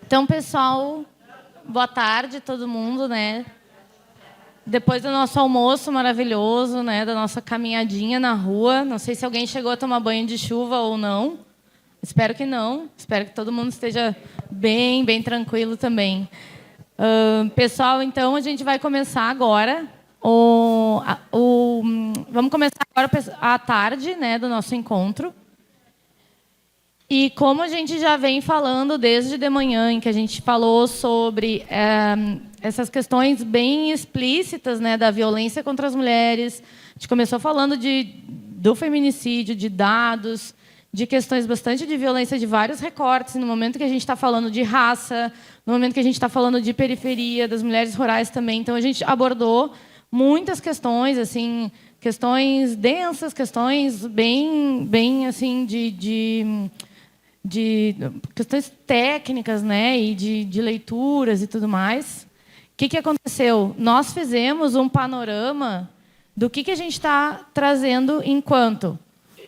Então, pessoal, boa tarde todo mundo, né? Depois do nosso almoço maravilhoso, né, da nossa caminhadinha na rua, não sei se alguém chegou a tomar banho de chuva ou não. Espero que não. Espero que todo mundo esteja bem tranquilo também. Pessoal, então a gente vai começar agora. Vamos começar agora à tarde, né, do nosso encontro. E como a gente já vem falando desde de manhã, em que a gente falou sobre essas questões bem explícitas, né, da violência contra as mulheres, a gente começou falando do feminicídio, de dados, de questões bastante de violência de vários recortes, no momento que a gente está falando de raça, no momento que a gente está falando de periferia, das mulheres rurais também. Então, a gente abordou muitas questões, assim, questões densas, questões bem assim, de questões técnicas, né, e de leituras e tudo mais. O que aconteceu? Nós fizemos um panorama do que a gente está trazendo enquanto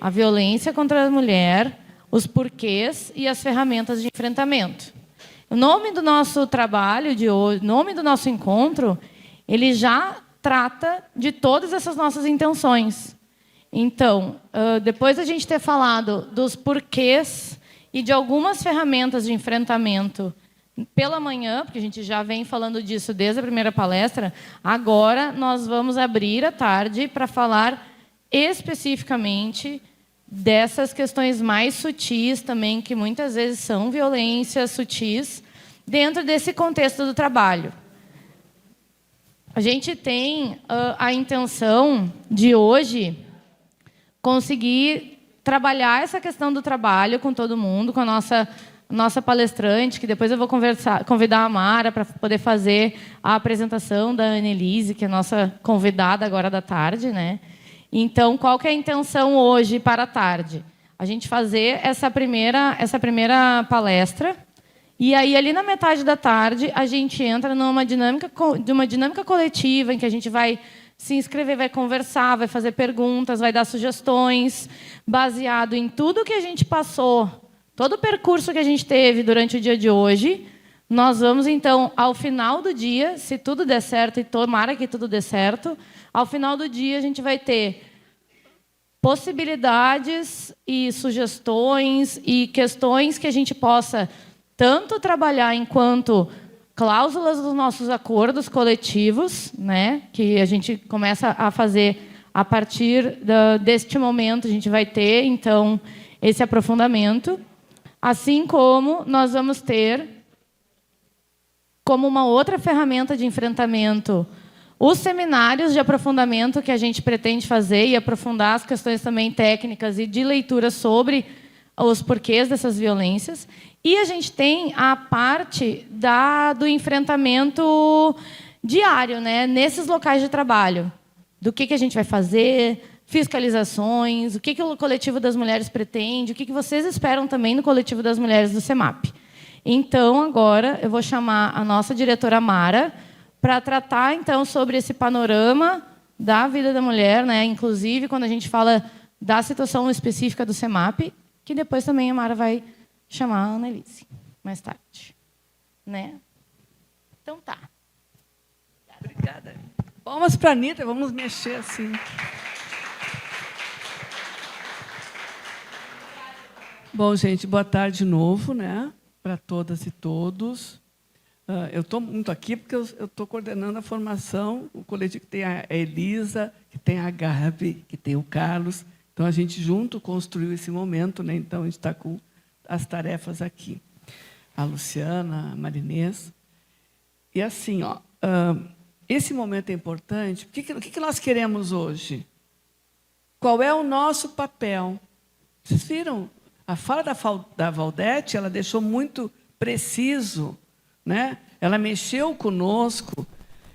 a violência contra a mulher, os porquês e as ferramentas de enfrentamento. O nome do nosso trabalho de hoje, o nome do nosso encontro, ele já trata de todas essas nossas intenções. Então, depois da gente ter falado dos porquês e de algumas ferramentas de enfrentamento pela manhã, porque a gente já vem falando disso desde a primeira palestra, agora nós vamos abrir à tarde para falar especificamente dessas questões mais sutis também, que muitas vezes são violências sutis, dentro desse contexto do trabalho. A gente tem a intenção de hoje conseguir trabalhar essa questão do trabalho com todo mundo, com a nossa palestrante, que depois eu vou convidar a Mara para poder fazer a apresentação da Annelise, que é a nossa convidada agora da tarde, né? Então, qual que é a intenção hoje para a tarde? A gente fazer essa primeira palestra, e aí, ali na metade da tarde, a gente entra de uma dinâmica coletiva, em que a gente vai se inscrever, vai conversar, vai fazer perguntas, vai dar sugestões, baseado em tudo que a gente passou, todo o percurso que a gente teve durante o dia de hoje. Nós vamos, então, ao final do dia, se tudo der certo, e tomara que tudo dê certo, ao final do dia a gente vai ter possibilidades e sugestões e questões que a gente possa tanto trabalhar enquanto cláusulas dos nossos acordos coletivos, né, que a gente começa a fazer a partir deste momento, a gente vai ter, então, esse aprofundamento, assim como nós vamos ter, como uma outra ferramenta de enfrentamento, os seminários de aprofundamento que a gente pretende fazer e aprofundar as questões também técnicas e de leitura sobre os porquês dessas violências. E a gente tem a parte do enfrentamento diário, né, nesses locais de trabalho. Do que a gente vai fazer, fiscalizações, o que o coletivo das mulheres pretende, o que vocês esperam também no coletivo das mulheres do CEMAP. Então, agora, eu vou chamar a nossa diretora Mara para tratar, então, sobre esse panorama da vida da mulher, né, inclusive quando a gente fala da situação específica do CEMAP, que depois também a Mara vai chamar a Annelise mais tarde, né? Então tá. Obrigada. Palmas para a Anitta, vamos mexer assim. Bom, gente, boa tarde de novo, né? Para todas e todos. Eu estou muito aqui porque eu estou coordenando a formação, o coletivo que tem a Elisa, que tem a Gabi, que tem o Carlos. Então, a gente junto construiu esse momento, né? Então, a gente está com as tarefas aqui. A Luciana, a Marinês. E assim, ó, esse momento é importante. O que nós queremos hoje? Qual é o nosso papel? Vocês viram? A fala da Valdete, ela deixou muito preciso, né? Ela mexeu conosco.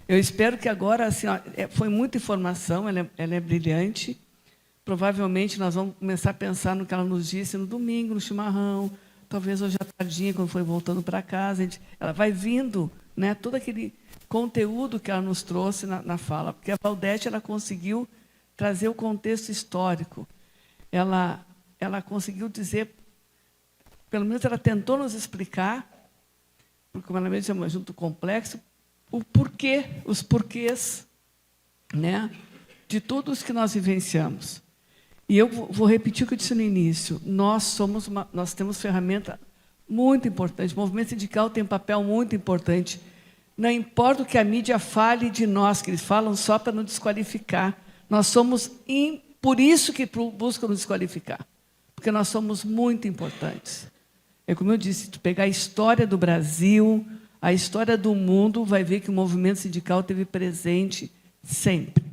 Eu espero que agora, assim, ó, foi muita informação, ela é brilhante. Provavelmente nós vamos começar a pensar no que ela nos disse no domingo, no chimarrão, talvez hoje à tardinha, quando for voltando para casa. Ela vai vindo, né, todo aquele conteúdo que ela nos trouxe na fala, porque a Valdete ela conseguiu trazer o contexto histórico. Ela conseguiu dizer, pelo menos ela tentou nos explicar porque, como ela mesmo chama, junto complexo, o porquê, os porquês, né, de tudo isso que nós vivenciamos. E eu vou repetir o que eu disse no início. Nós temos ferramenta muito importante. O movimento sindical tem um papel muito importante. Não importa o que a mídia fale de nós, que eles falam só para nos desqualificar. Nós somos, por isso que buscam nos desqualificar, porque nós somos muito importantes. É como eu disse, tu pegar a história do Brasil, a história do mundo, vai ver que o movimento sindical esteve presente sempre.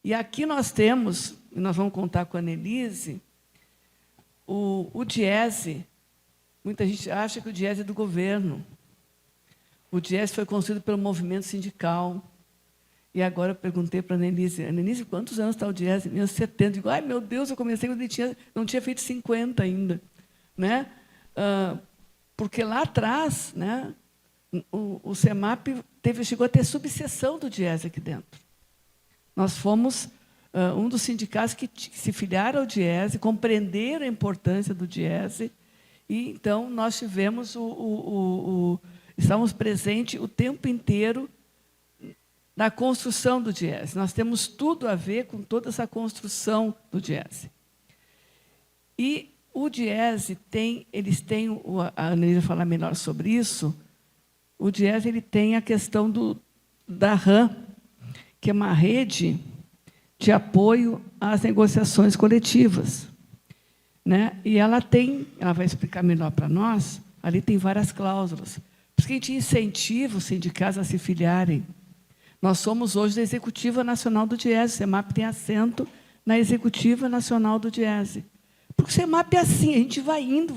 E aqui nós temos, e nós vamos contar com a Annelise, o Diese. Muita gente acha que o Diese é do governo. O Diese foi construído pelo movimento sindical. E agora eu perguntei para a Annelise, quantos anos está o Diese? Meus 70. Eu digo, ai, meu Deus, eu comecei quando ele não tinha feito 50 ainda. Né? Porque lá atrás, né, o CEMAP chegou a ter subseção do Diese aqui dentro. Nós fomos um dos sindicatos que se filiaram ao Diese, compreenderam a importância do Diese, e então nós tivemos estávamos presentes o tempo inteiro na construção do Diese. Nós temos tudo a ver com toda essa construção do Diese. E o Diese a Annelise vai falar melhor sobre isso, o Diese ele tem a questão da RAM, que é uma rede de apoio às negociações coletivas. Né? E ela vai explicar melhor para nós, ali tem várias cláusulas. Por isso que a gente incentiva os sindicatos a se filiarem. Nós somos hoje da Executiva Nacional do Diese, o CEMAP tem assento na Executiva Nacional do Diese. Porque o CEMAP é assim, a gente vai indo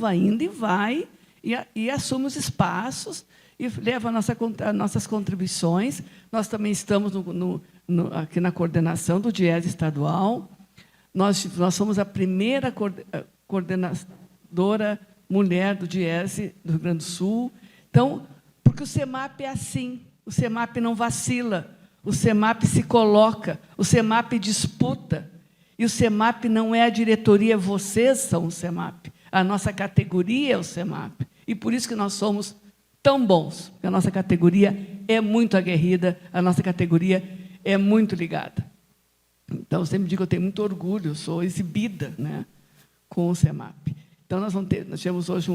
e assume os espaços e leva as nossas contribuições. Nós também estamos aqui na coordenação do Diese estadual. Nós somos a primeira coordenadora mulher do Diese do Rio Grande do Sul. Então, porque o CEMAP é assim, o CEMAP não vacila, o CEMAP se coloca, o CEMAP disputa. E o CEMAP não é a diretoria, vocês são o CEMAP. A nossa categoria é o CEMAP. E por isso que nós somos tão bons, porque a nossa categoria é muito aguerrida, a nossa categoria é muito ligada. Então, eu sempre digo que eu tenho muito orgulho, eu sou exibida, né, com o CEMAP. Então, nós tivemos hoje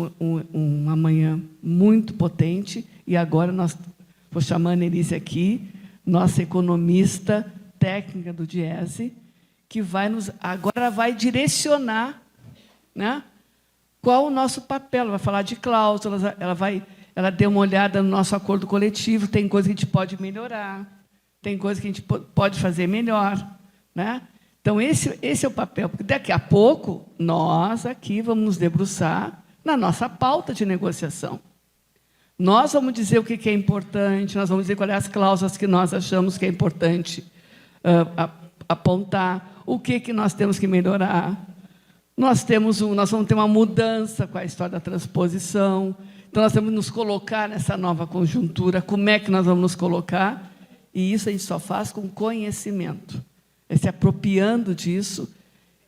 uma manhã muito potente, e agora vou chamar a Annelise aqui, nossa economista técnica do Diese, que agora vai direcionar, né, qual o nosso papel. Ela vai falar de cláusulas, ela deu uma olhada no nosso acordo coletivo, tem coisa que a gente pode melhorar, tem coisa que a gente pode fazer melhor. Né? Então, esse é o papel, porque daqui a pouco nós aqui vamos nos debruçar na nossa pauta de negociação. Nós vamos dizer o que é importante, nós vamos dizer quais são as cláusulas que nós achamos que é importante apontar, o que nós temos que melhorar. Nós vamos ter uma mudança com a história da transposição, então nós temos que nos colocar nessa nova conjuntura, como é que nós vamos nos colocar, e isso a gente só faz com conhecimento. É se apropriando disso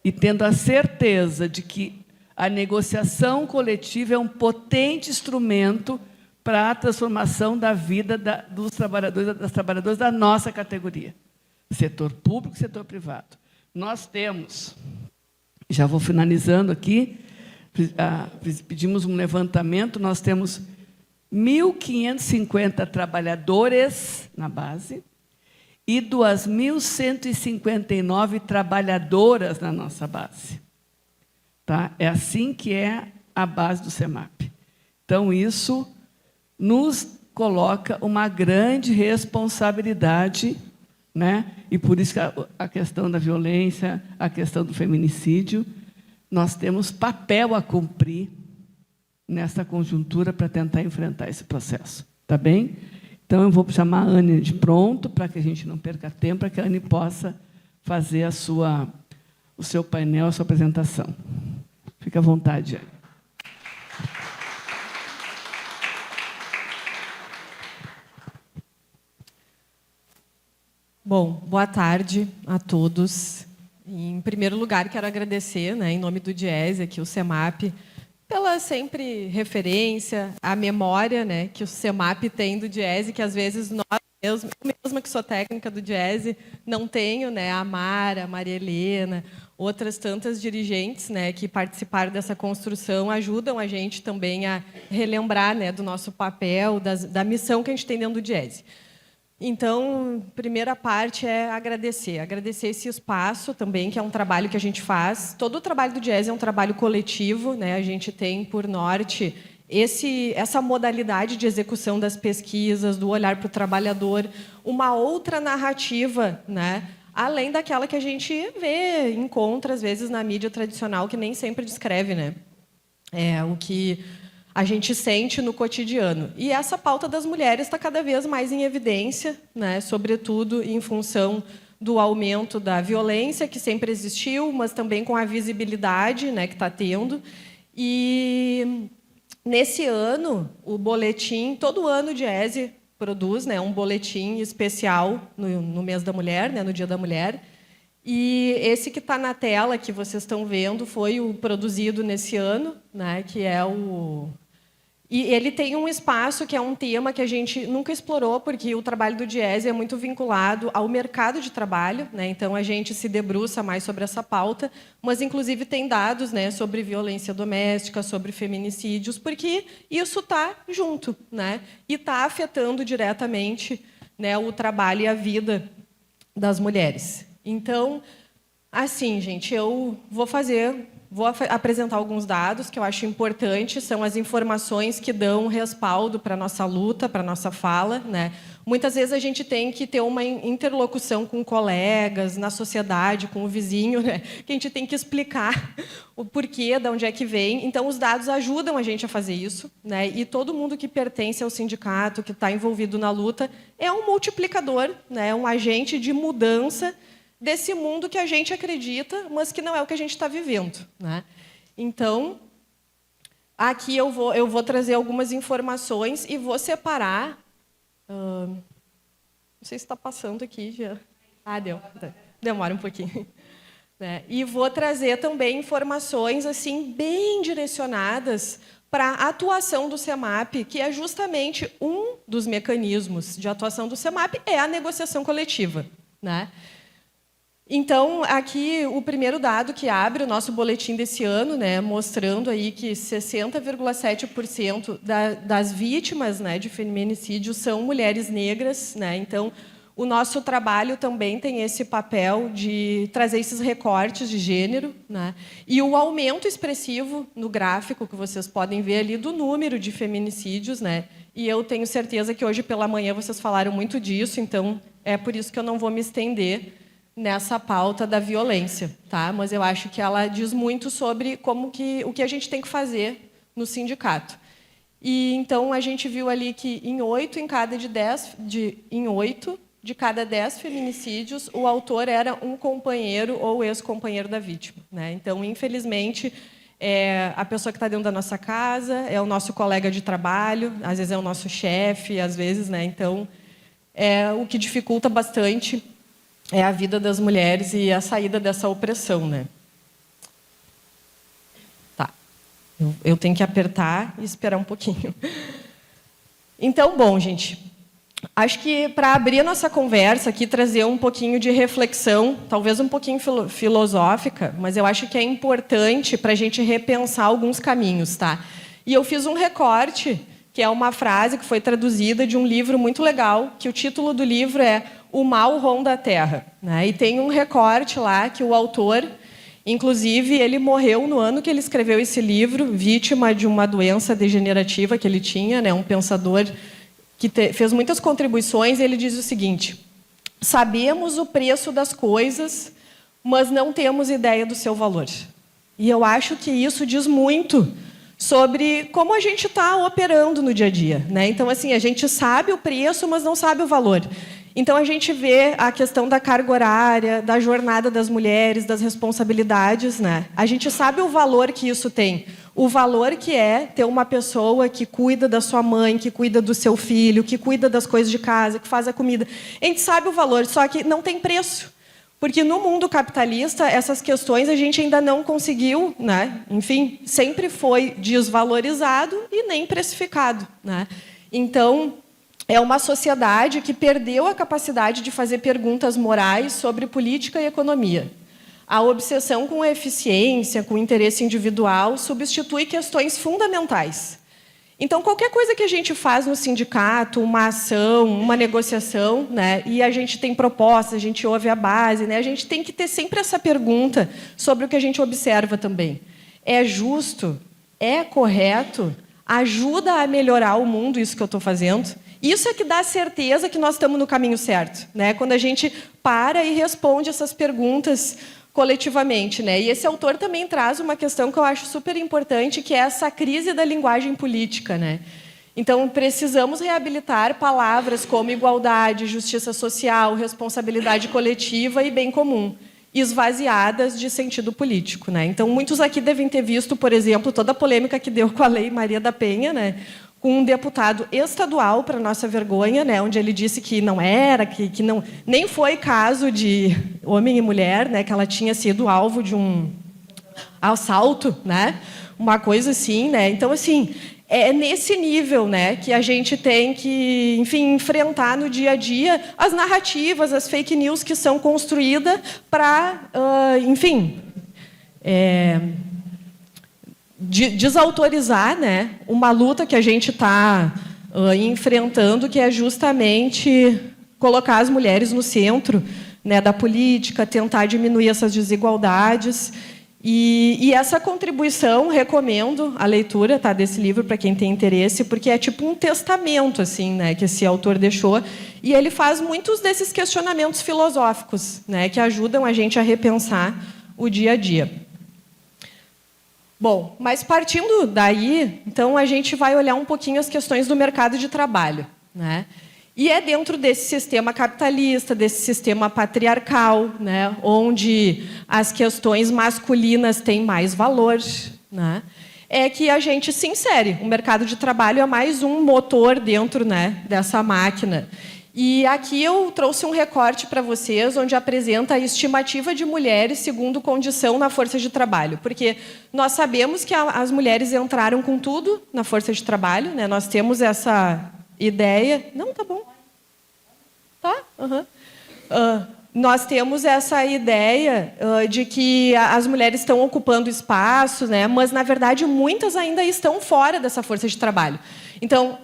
e tendo a certeza de que a negociação coletiva é um potente instrumento para a transformação da vida dos trabalhadores, das trabalhadoras da nossa categoria, setor público e setor privado. Nós temos, já vou finalizando aqui, pedimos um levantamento, nós temos 1.550 trabalhadores na base, e 2.159 trabalhadoras na nossa base. Tá? É assim que é a base do CEMAP. Então, isso nos coloca uma grande responsabilidade, né? E por isso que a questão da violência, a questão do feminicídio, nós temos papel a cumprir nessa conjuntura para tentar enfrentar esse processo. Tá bem? Então, eu vou chamar a Anne de pronto, para que a gente não perca tempo, para que a Anne possa fazer o seu painel, a sua apresentação. Fique à vontade, Anne. Bom, boa tarde a todos. Em primeiro lugar, quero agradecer, né, em nome do Diese, aqui o CEMAP, Pela sempre referência, a memória, né, que o CEMAP tem do Diese, que às vezes nós mesmos, eu mesma que sou técnica do Diese, não tenho, né, a Mara, a Maria Helena, outras tantas dirigentes, né, que participaram dessa construção, ajudam a gente também a relembrar, né, do nosso papel, da missão que a gente tem dentro do Diese. Então, primeira parte é agradecer esse espaço também, que é um trabalho que a gente faz. Todo o trabalho do Diese é um trabalho coletivo, né? A gente tem por norte essa modalidade de execução das pesquisas, do olhar para o trabalhador, uma outra narrativa, né? Além daquela que a gente vê, encontra às vezes na mídia tradicional, que nem sempre descreve, né? O que a gente sente no cotidiano. E essa pauta das mulheres está cada vez mais em evidência, né? Sobretudo em função do aumento da violência, que sempre existiu, mas também com a visibilidade, né, que está tendo. E, nesse ano, o boletim, todo ano o Diese produz, né, um boletim especial no mês da mulher, né, no Dia da Mulher. E esse que está na tela, que vocês estão vendo, foi o produzido nesse ano, né, que é o... E ele tem um espaço que é um tema que a gente nunca explorou, porque o trabalho do Diese é muito vinculado ao mercado de trabalho, né? Então a gente se debruça mais sobre essa pauta, mas inclusive tem dados, né, sobre violência doméstica, sobre feminicídios, porque isso está junto, né? E está afetando diretamente, né, o trabalho e a vida das mulheres. Então, assim, gente, eu vou apresentar alguns dados que eu acho importantes, são as informações que dão respaldo para a nossa luta, para a nossa fala, né? Muitas vezes a gente tem que ter uma interlocução com colegas, na sociedade, com o vizinho, né? Que a gente tem que explicar o porquê, de onde é que vem. Então, os dados ajudam a gente a fazer isso, né? E todo mundo que pertence ao sindicato, que está envolvido na luta, é um multiplicador, né? Um agente de mudança desse mundo que a gente acredita, mas que não é o que a gente está vivendo, né? Então, aqui eu vou trazer algumas informações e vou separar... não sei se está passando aqui já. Ah, deu. Demora um pouquinho. Né? E vou trazer também informações assim bem direcionadas para a atuação do CEMAP, que é justamente um dos mecanismos de atuação do CEMAP, é a negociação coletiva, né? Então, aqui, o primeiro dado que abre o nosso boletim desse ano, né, mostrando aí que 60,7% das vítimas, né, de feminicídio são mulheres negras, né? Então, o nosso trabalho também tem esse papel de trazer esses recortes de gênero, né? E o aumento expressivo no gráfico, que vocês podem ver ali, do número de feminicídios, né? E eu tenho certeza que hoje pela manhã vocês falaram muito disso, então é por isso que eu não vou me estender nessa pauta da violência, tá? Mas eu acho que ela diz muito sobre o que a gente tem que fazer no sindicato. E então a gente viu ali que em 8 de cada 10 feminicídios, o autor era um companheiro ou ex-companheiro da vítima, né? Então, infelizmente, é a pessoa que está dentro da nossa casa, é o nosso colega de trabalho, às vezes é o nosso chefe, às vezes, né? Então, é o que dificulta bastante é a vida das mulheres e a saída dessa opressão, né? Tá. Eu tenho que apertar e esperar um pouquinho. Então, bom, gente, acho que para abrir a nossa conversa aqui, trazer um pouquinho de reflexão, talvez um pouquinho filosófica, mas eu acho que é importante para a gente repensar alguns caminhos, tá? E eu fiz um recorte, que é uma frase que foi traduzida de um livro muito legal, que o título do livro é O Mal Ronda a Terra, né? E tem um recorte lá que o autor, inclusive, ele morreu no ano que ele escreveu esse livro, vítima de uma doença degenerativa que ele tinha, né? Um pensador que fez muitas contribuições, e ele diz o seguinte: sabemos o preço das coisas, mas não temos ideia do seu valor. E eu acho que isso diz muito sobre como a gente está operando no dia a dia, né? Então, assim, a gente sabe o preço, mas não sabe o valor. Então, a gente vê a questão da carga horária, da jornada das mulheres, das responsabilidades, né? A gente sabe o valor que isso tem. O valor que é ter uma pessoa que cuida da sua mãe, que cuida do seu filho, que cuida das coisas de casa, que faz a comida. A gente sabe o valor, só que não tem preço. Porque no mundo capitalista, essas questões a gente ainda não conseguiu, né? Enfim, sempre foi desvalorizado e nem precificado, né? Então, é uma sociedade que perdeu a capacidade de fazer perguntas morais sobre política e economia. A obsessão com a eficiência, com o interesse individual, substitui questões fundamentais. Então, qualquer coisa que a gente faz no sindicato, uma ação, uma negociação, né, e a gente tem propostas, a gente ouve a base, né, a gente tem que ter sempre essa pergunta sobre o que a gente observa também. É justo? É correto? Ajuda a melhorar o mundo isso que eu estou fazendo? Isso é que dá certeza que nós estamos no caminho certo, né? Quando a gente para e responde essas perguntas coletivamente, né? E esse autor também traz uma questão que eu acho super importante, que é essa crise da linguagem política, né? Então, precisamos reabilitar palavras como igualdade, justiça social, responsabilidade coletiva e bem comum, esvaziadas de sentido político, né? Então, muitos aqui devem ter visto, por exemplo, toda a polêmica que deu com a Lei Maria da Penha, né? Com um deputado estadual, para nossa vergonha, né, onde ele disse que não era, que não, nem foi caso de homem e mulher, né, que ela tinha sido alvo de um assalto, né, uma coisa assim, né. Então, assim, é nesse nível, né, que a gente tem que, enfim, enfrentar no dia a dia as narrativas, as fake news que são construídas para, enfim, desautorizar, né, uma luta que a gente está enfrentando, que é justamente colocar as mulheres no centro, né, da política, tentar diminuir essas desigualdades. E essa contribuição, recomendo a leitura, tá, desse livro para quem tem interesse, porque é tipo um testamento assim, né, que esse autor deixou, e ele faz muitos desses questionamentos filosóficos, né, que ajudam a gente a repensar o dia a dia. Bom, mas partindo daí, então a gente vai olhar um pouquinho as questões do mercado de trabalho, né? E é dentro desse sistema capitalista, desse sistema patriarcal, né, onde as questões masculinas têm mais valor, né, é que a gente se insere. O mercado de trabalho é mais um motor dentro, né, dessa máquina. E aqui eu trouxe um recorte para vocês, onde apresenta a estimativa de mulheres segundo condição na força de trabalho. Porque nós sabemos que as mulheres entraram com tudo na força de trabalho, né? Nós temos essa ideia... Não, tá bom. Tá? Uhum. Nós temos essa ideia de que as mulheres estão ocupando espaço, né? Mas, na verdade, muitas ainda estão fora dessa força de trabalho. Então...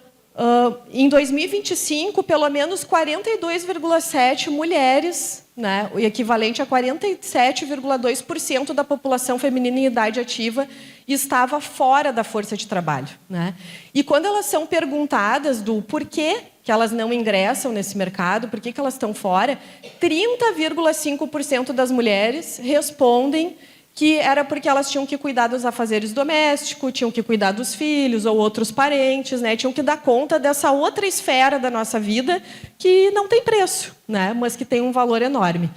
em 2025, pelo menos 42,7 mulheres, né, o equivalente a 47,2% da população feminina em idade ativa, estava fora da força de trabalho, né? E quando elas são perguntadas do porquê que elas não ingressam nesse mercado, por que elas estão fora, 30,5% das mulheres respondem que era porque elas tinham que cuidar dos afazeres domésticos, tinham que cuidar dos filhos ou outros parentes, né? Tinham que dar conta dessa outra esfera da nossa vida que não tem preço, né? Mas que tem um valor enorme.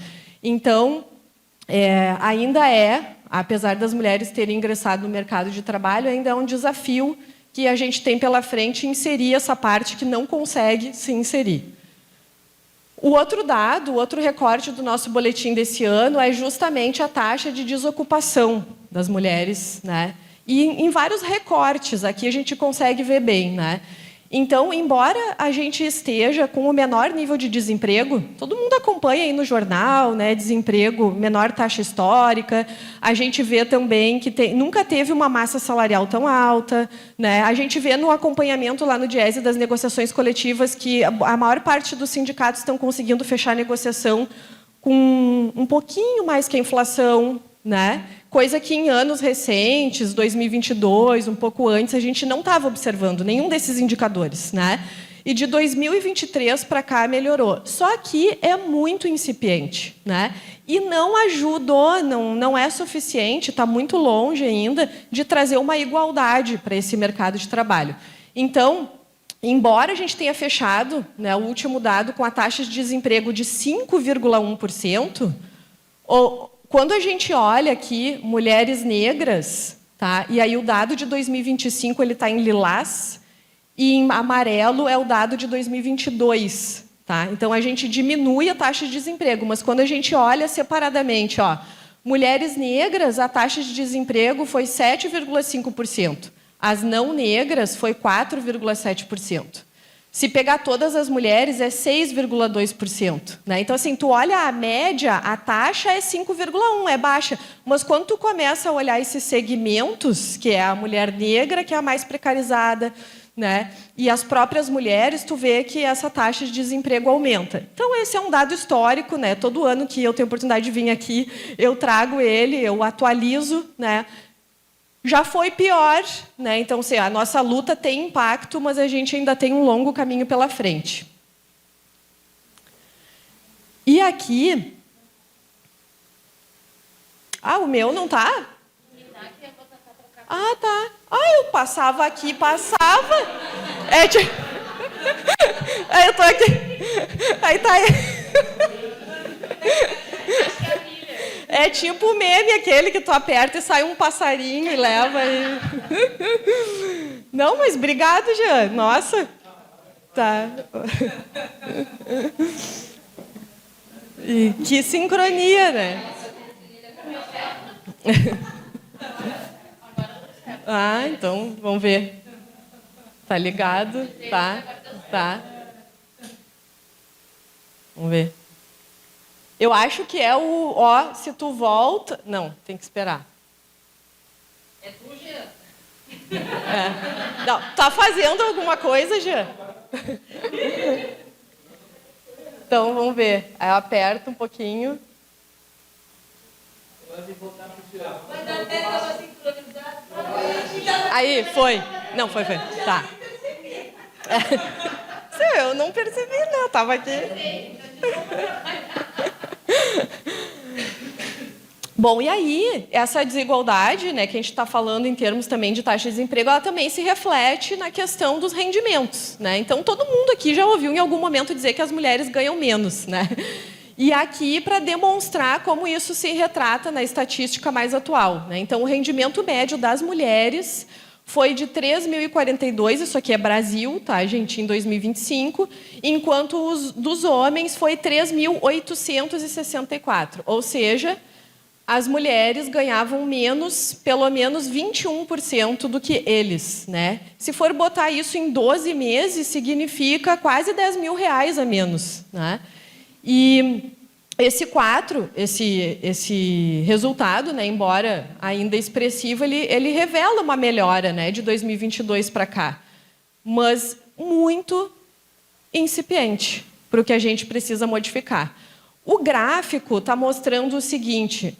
Então, ainda apesar das mulheres terem ingressado no mercado de trabalho, ainda é um desafio que a gente tem pela frente inserir essa parte que não consegue se inserir. O outro dado, o outro recorte do nosso boletim desse ano é justamente a taxa de desocupação das mulheres, né? E em vários recortes, aqui a gente consegue ver bem, né? Então, embora a gente esteja com o menor nível de desemprego, todo mundo acompanha aí no jornal, né, desemprego, menor taxa histórica, a gente vê também que nunca teve uma massa salarial tão alta, né? A gente vê no acompanhamento lá no Diese das negociações coletivas que a maior parte dos sindicatos estão conseguindo fechar a negociação com um pouquinho mais que a inflação, né? Coisa que em anos recentes, 2022, um pouco antes, a gente não estava observando nenhum desses indicadores, né? E de 2023 para cá melhorou. Só que é muito incipiente, né? E não ajudou, não é suficiente, está muito longe ainda de trazer uma igualdade para esse mercado de trabalho. Então, embora a gente tenha fechado, né, o último dado com a taxa de desemprego de 5,1%, quando a gente olha aqui mulheres negras, tá? E aí o dado de 2025 ele está em lilás e em amarelo é o dado de 2022, Tá? Então, a gente diminui a taxa de desemprego, mas quando a gente olha separadamente, ó, mulheres negras, a taxa de desemprego foi 7,5%. As não negras foi 4,7%. Se pegar todas as mulheres, é 6,2%. Né? Então, assim, tu olha a média, a taxa é 5,1%, é baixa. Mas quando tu começa a olhar esses segmentos, que é a mulher negra, que é a mais precarizada, né? E as próprias mulheres, tu vê que essa taxa de desemprego aumenta. Então, esse é um dado histórico, né? Todo ano que eu tenho oportunidade de vir aqui, eu trago ele, eu atualizo, né? Já foi pior, né? Então, assim, a nossa luta tem impacto, mas a gente ainda tem um longo caminho pela frente. E aqui... Ah, o meu não tá? Ah, tá. Ah, eu passava aqui, passava. É, aí eu tô aqui. Aí tá aí. É tipo o meme aquele que tu aperta e sai um passarinho e leva. Não, mas obrigado, Jean. Nossa. Tá. E que sincronia, né? Ah, então, vamos ver. Tá ligado? Tá, tá. Vamos ver. Eu acho que é o... Ó, se tu volta... Não, tem que esperar. É tu, Jean? É. Não, tá fazendo alguma coisa, Jean? Então, vamos ver. Aí eu aperto um pouquinho. Aí, foi. Não, foi. Tá. Eu não percebi, não. Tava aqui. Bom, e aí, essa desigualdade, né, que a gente está falando em termos também de taxa de desemprego, ela também se reflete na questão dos rendimentos, né? Então, todo mundo aqui já ouviu em algum momento dizer que as mulheres ganham menos, né? E aqui, para demonstrar como isso se retrata na estatística mais atual, né? Então, o rendimento médio das mulheres foi de 3.042, isso aqui é Brasil, tá, gente, em 2025, enquanto os dos homens foi 3.864, ou seja, as mulheres ganhavam menos, pelo menos 21% do que eles, né? Se for botar isso em 12 meses, significa quase R$10.000 a menos, né? E esse resultado, né, embora ainda expressivo, ele revela uma melhora, né, de 2022 para cá, mas muito incipiente para o que a gente precisa modificar. O gráfico está mostrando o seguinte: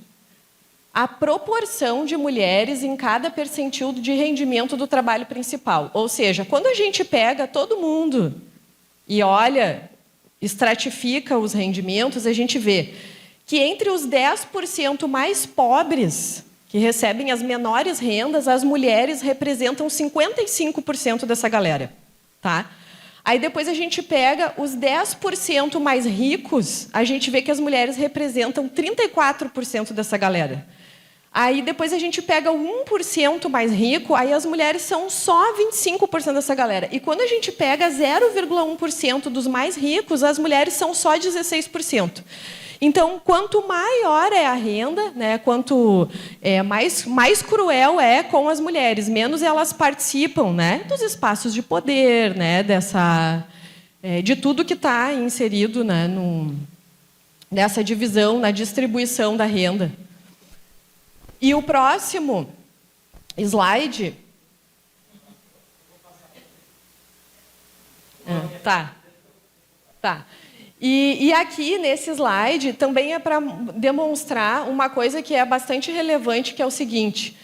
a proporção de mulheres em cada percentil de rendimento do trabalho principal. Ou seja, quando a gente pega todo mundo e olha, estratifica os rendimentos, a gente vê que entre os 10% mais pobres, que recebem as menores rendas, as mulheres representam 55% dessa galera. Tá? Aí depois a gente pega os 10% mais ricos, a gente vê que as mulheres representam 34% dessa galera. Aí depois a gente pega o 1% mais rico, aí as mulheres são só 25% dessa galera. E quando a gente pega 0,1% dos mais ricos, as mulheres são só 16%. Então, quanto maior é a renda, né, quanto mais cruel é com as mulheres, menos elas participam, né, dos espaços de poder, né, de tudo que está inserido, né, nessa divisão, na distribuição da renda. E o próximo slide... Tá. E aqui, nesse slide, também é para demonstrar uma coisa que é bastante relevante, que é o seguinte: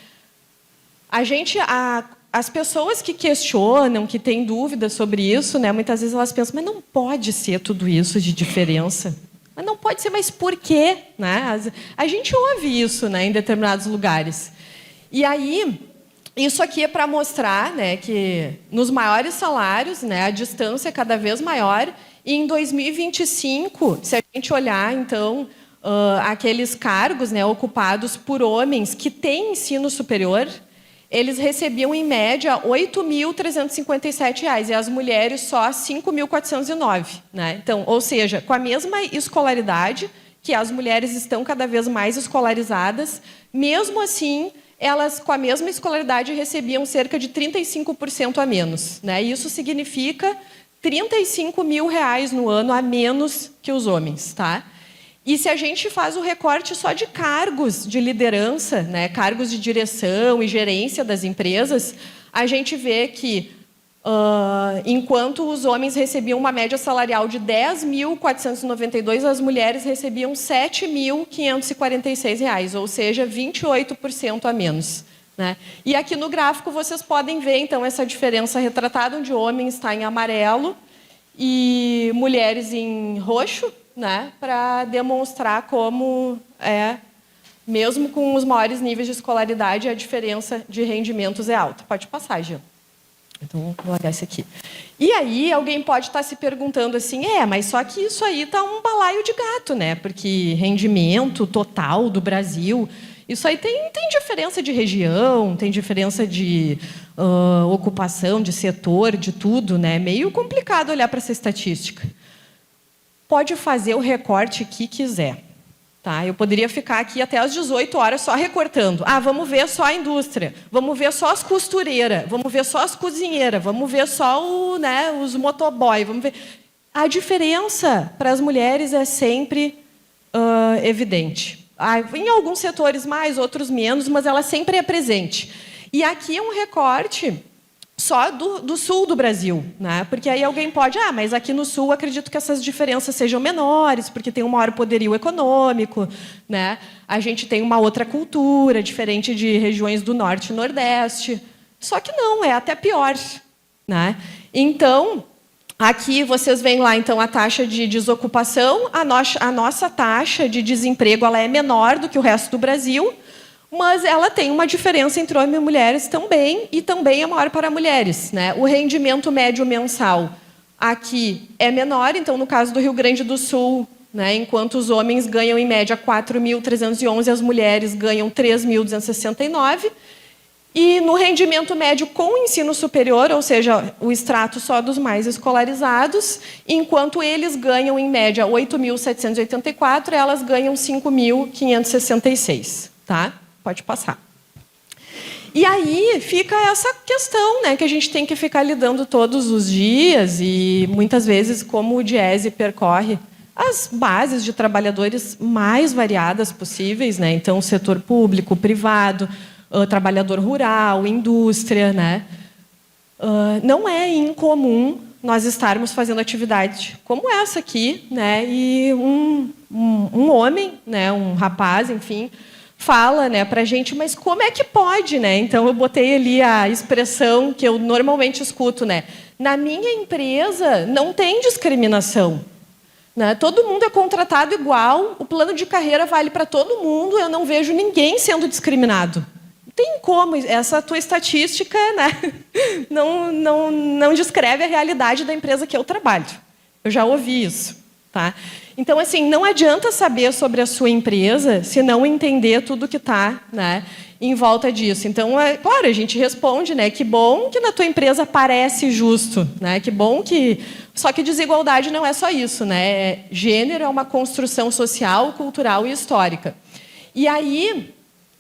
as pessoas que questionam, que têm dúvidas sobre isso, né, muitas vezes elas pensam, mas não pode ser tudo isso de diferença. Mas não pode ser, mas por quê? Né? A gente ouve isso, né, em determinados lugares. E aí, isso aqui é para mostrar, né, que nos maiores salários, né, a distância é cada vez maior. E em 2025, se a gente olhar, então, aqueles cargos, né, ocupados por homens que têm ensino superior, eles recebiam, em média, R$ 8.357, e as mulheres só R$ 5.409. Né? Então, ou seja, com a mesma escolaridade, que as mulheres estão cada vez mais escolarizadas, mesmo assim, elas, com a mesma escolaridade, recebiam cerca de 35% a menos. Né? Isso significa R$ 35 mil no ano a menos que os homens. Tá? E se a gente faz o recorte só de cargos de liderança, né, cargos de direção e gerência das empresas, a gente vê que, enquanto os homens recebiam uma média salarial de R$ 10.492, as mulheres recebiam R$ 7.546, ou seja, 28% a menos. Né? E aqui no gráfico vocês podem ver, então, essa diferença retratada, onde homens está em amarelo e mulheres em roxo, né, para demonstrar como mesmo com os maiores níveis de escolaridade, a diferença de rendimentos é alta. Pode passar, Gil. Então, vou largar esse aqui. E aí, alguém pode estar se perguntando assim, mas só que isso aí está um balaio de gato, né? Porque rendimento total do Brasil, isso aí tem diferença de região, tem diferença de ocupação, de setor, de tudo, né? Meio complicado olhar para essa estatística. Pode fazer o recorte que quiser. Tá? Eu poderia ficar aqui até às 18 horas só recortando. Vamos ver só a indústria, vamos ver só as costureiras, vamos ver só as cozinheiras, vamos ver só os motoboy. Vamos ver. A diferença para as mulheres é sempre evidente. Em alguns setores mais, outros menos, mas ela sempre é presente. E aqui é um recorte só do sul do Brasil, né? Porque aí alguém pode, mas aqui no sul acredito que essas diferenças sejam menores, porque tem um maior poderio econômico, né? A gente tem uma outra cultura, diferente de regiões do norte e nordeste. Só que não, é até pior, né? Então, aqui vocês veem lá, então, a taxa de desocupação, a nossa taxa de desemprego ela é menor do que o resto do Brasil, mas ela tem uma diferença entre homens e mulheres também, e também é maior para mulheres. Né? O rendimento médio mensal aqui é menor, então, no caso do Rio Grande do Sul, né, enquanto os homens ganham, em média, 4.311, as mulheres ganham 3.269. E no rendimento médio com ensino superior, ou seja, o extrato só dos mais escolarizados, enquanto eles ganham, em média, 8.784, elas ganham 5.566. Tá? Pode passar. E aí fica essa questão, né, que a gente tem que ficar lidando todos os dias, e muitas vezes, como o Diese percorre as bases de trabalhadores mais variadas possíveis, né? Então, setor público, privado, trabalhador rural, indústria, né? Não é incomum nós estarmos fazendo atividade como essa aqui, né? E um homem, né, um rapaz, enfim, fala, né, para a gente, mas como é que pode, né? Então eu botei ali a expressão que eu normalmente escuto, né? Na minha empresa não tem discriminação, né? Todo mundo é contratado igual, o plano de carreira vale para todo mundo, eu não vejo ninguém sendo discriminado. Não tem como, essa tua estatística, né, não descreve a realidade da empresa que eu trabalho. Eu já ouvi isso, tá? Então, assim, não adianta saber sobre a sua empresa se não entender tudo que está, né, em volta disso. Então, claro, a gente responde, né, que bom que na tua empresa parece justo, né, que bom que... Só que desigualdade não é só isso, né? Gênero é uma construção social, cultural e histórica. E aí,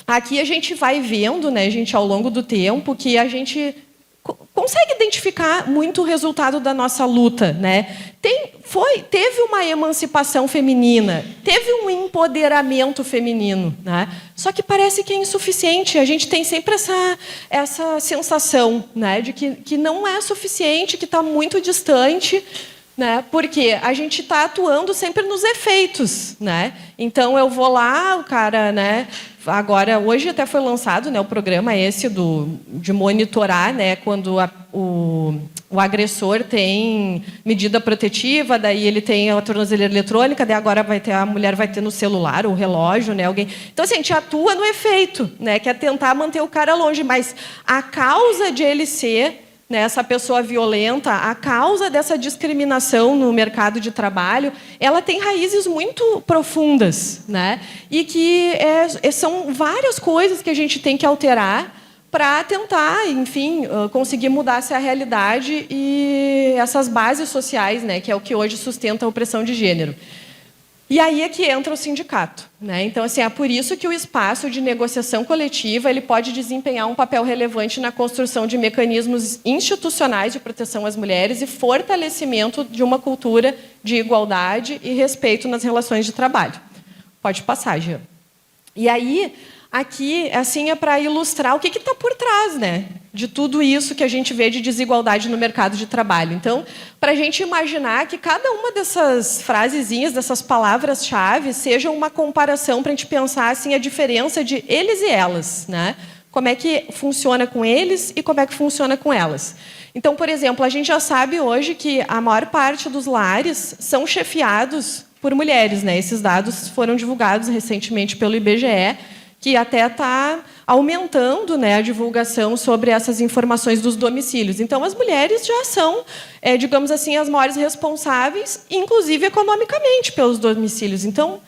aqui a gente vai vendo, né, gente, ao longo do tempo, que a gente consegue identificar muito o resultado da nossa luta, né? Teve uma emancipação feminina, teve um empoderamento feminino, né? Só que parece que é insuficiente. A gente tem sempre essa sensação, né, de que não é suficiente, que está muito distante, né? Porque a gente está atuando sempre nos efeitos, né? Então eu vou lá, o cara, né? Agora, hoje até foi lançado, né, o programa esse de monitorar, né, quando o agressor tem medida protetiva, daí ele tem a tornozeleira eletrônica, daí agora a mulher vai ter no celular o relógio, né, alguém. Então, assim, a gente atua no efeito, né, que é tentar manter o cara longe, mas a causa de ele ser, né, essa pessoa violenta, a causa dessa discriminação no mercado de trabalho, ela tem raízes muito profundas, né? E que são várias coisas que a gente tem que alterar para tentar, enfim, conseguir mudar essa realidade e essas bases sociais, né, que é o que hoje sustenta a opressão de gênero. E aí é que entra o sindicato, né? Então, assim, é por isso que o espaço de negociação coletiva ele pode desempenhar um papel relevante na construção de mecanismos institucionais de proteção às mulheres e fortalecimento de uma cultura de igualdade e respeito nas relações de trabalho. Pode passar, Jean. E aí, aqui, assim, é para ilustrar o que está por trás, né, de tudo isso que a gente vê de desigualdade no mercado de trabalho. Então, para a gente imaginar que cada uma dessas frasezinhas, dessas palavras-chave, seja uma comparação para a gente pensar assim, a diferença de eles e elas, né? Como é que funciona com eles e como é que funciona com elas. Então, por exemplo, a gente já sabe hoje que a maior parte dos lares são chefiados por mulheres, né? Esses dados foram divulgados recentemente pelo IBGE, que até está aumentando, né, a divulgação sobre essas informações dos domicílios. Então, as mulheres já são, digamos assim, as maiores responsáveis, inclusive economicamente, pelos domicílios. Então,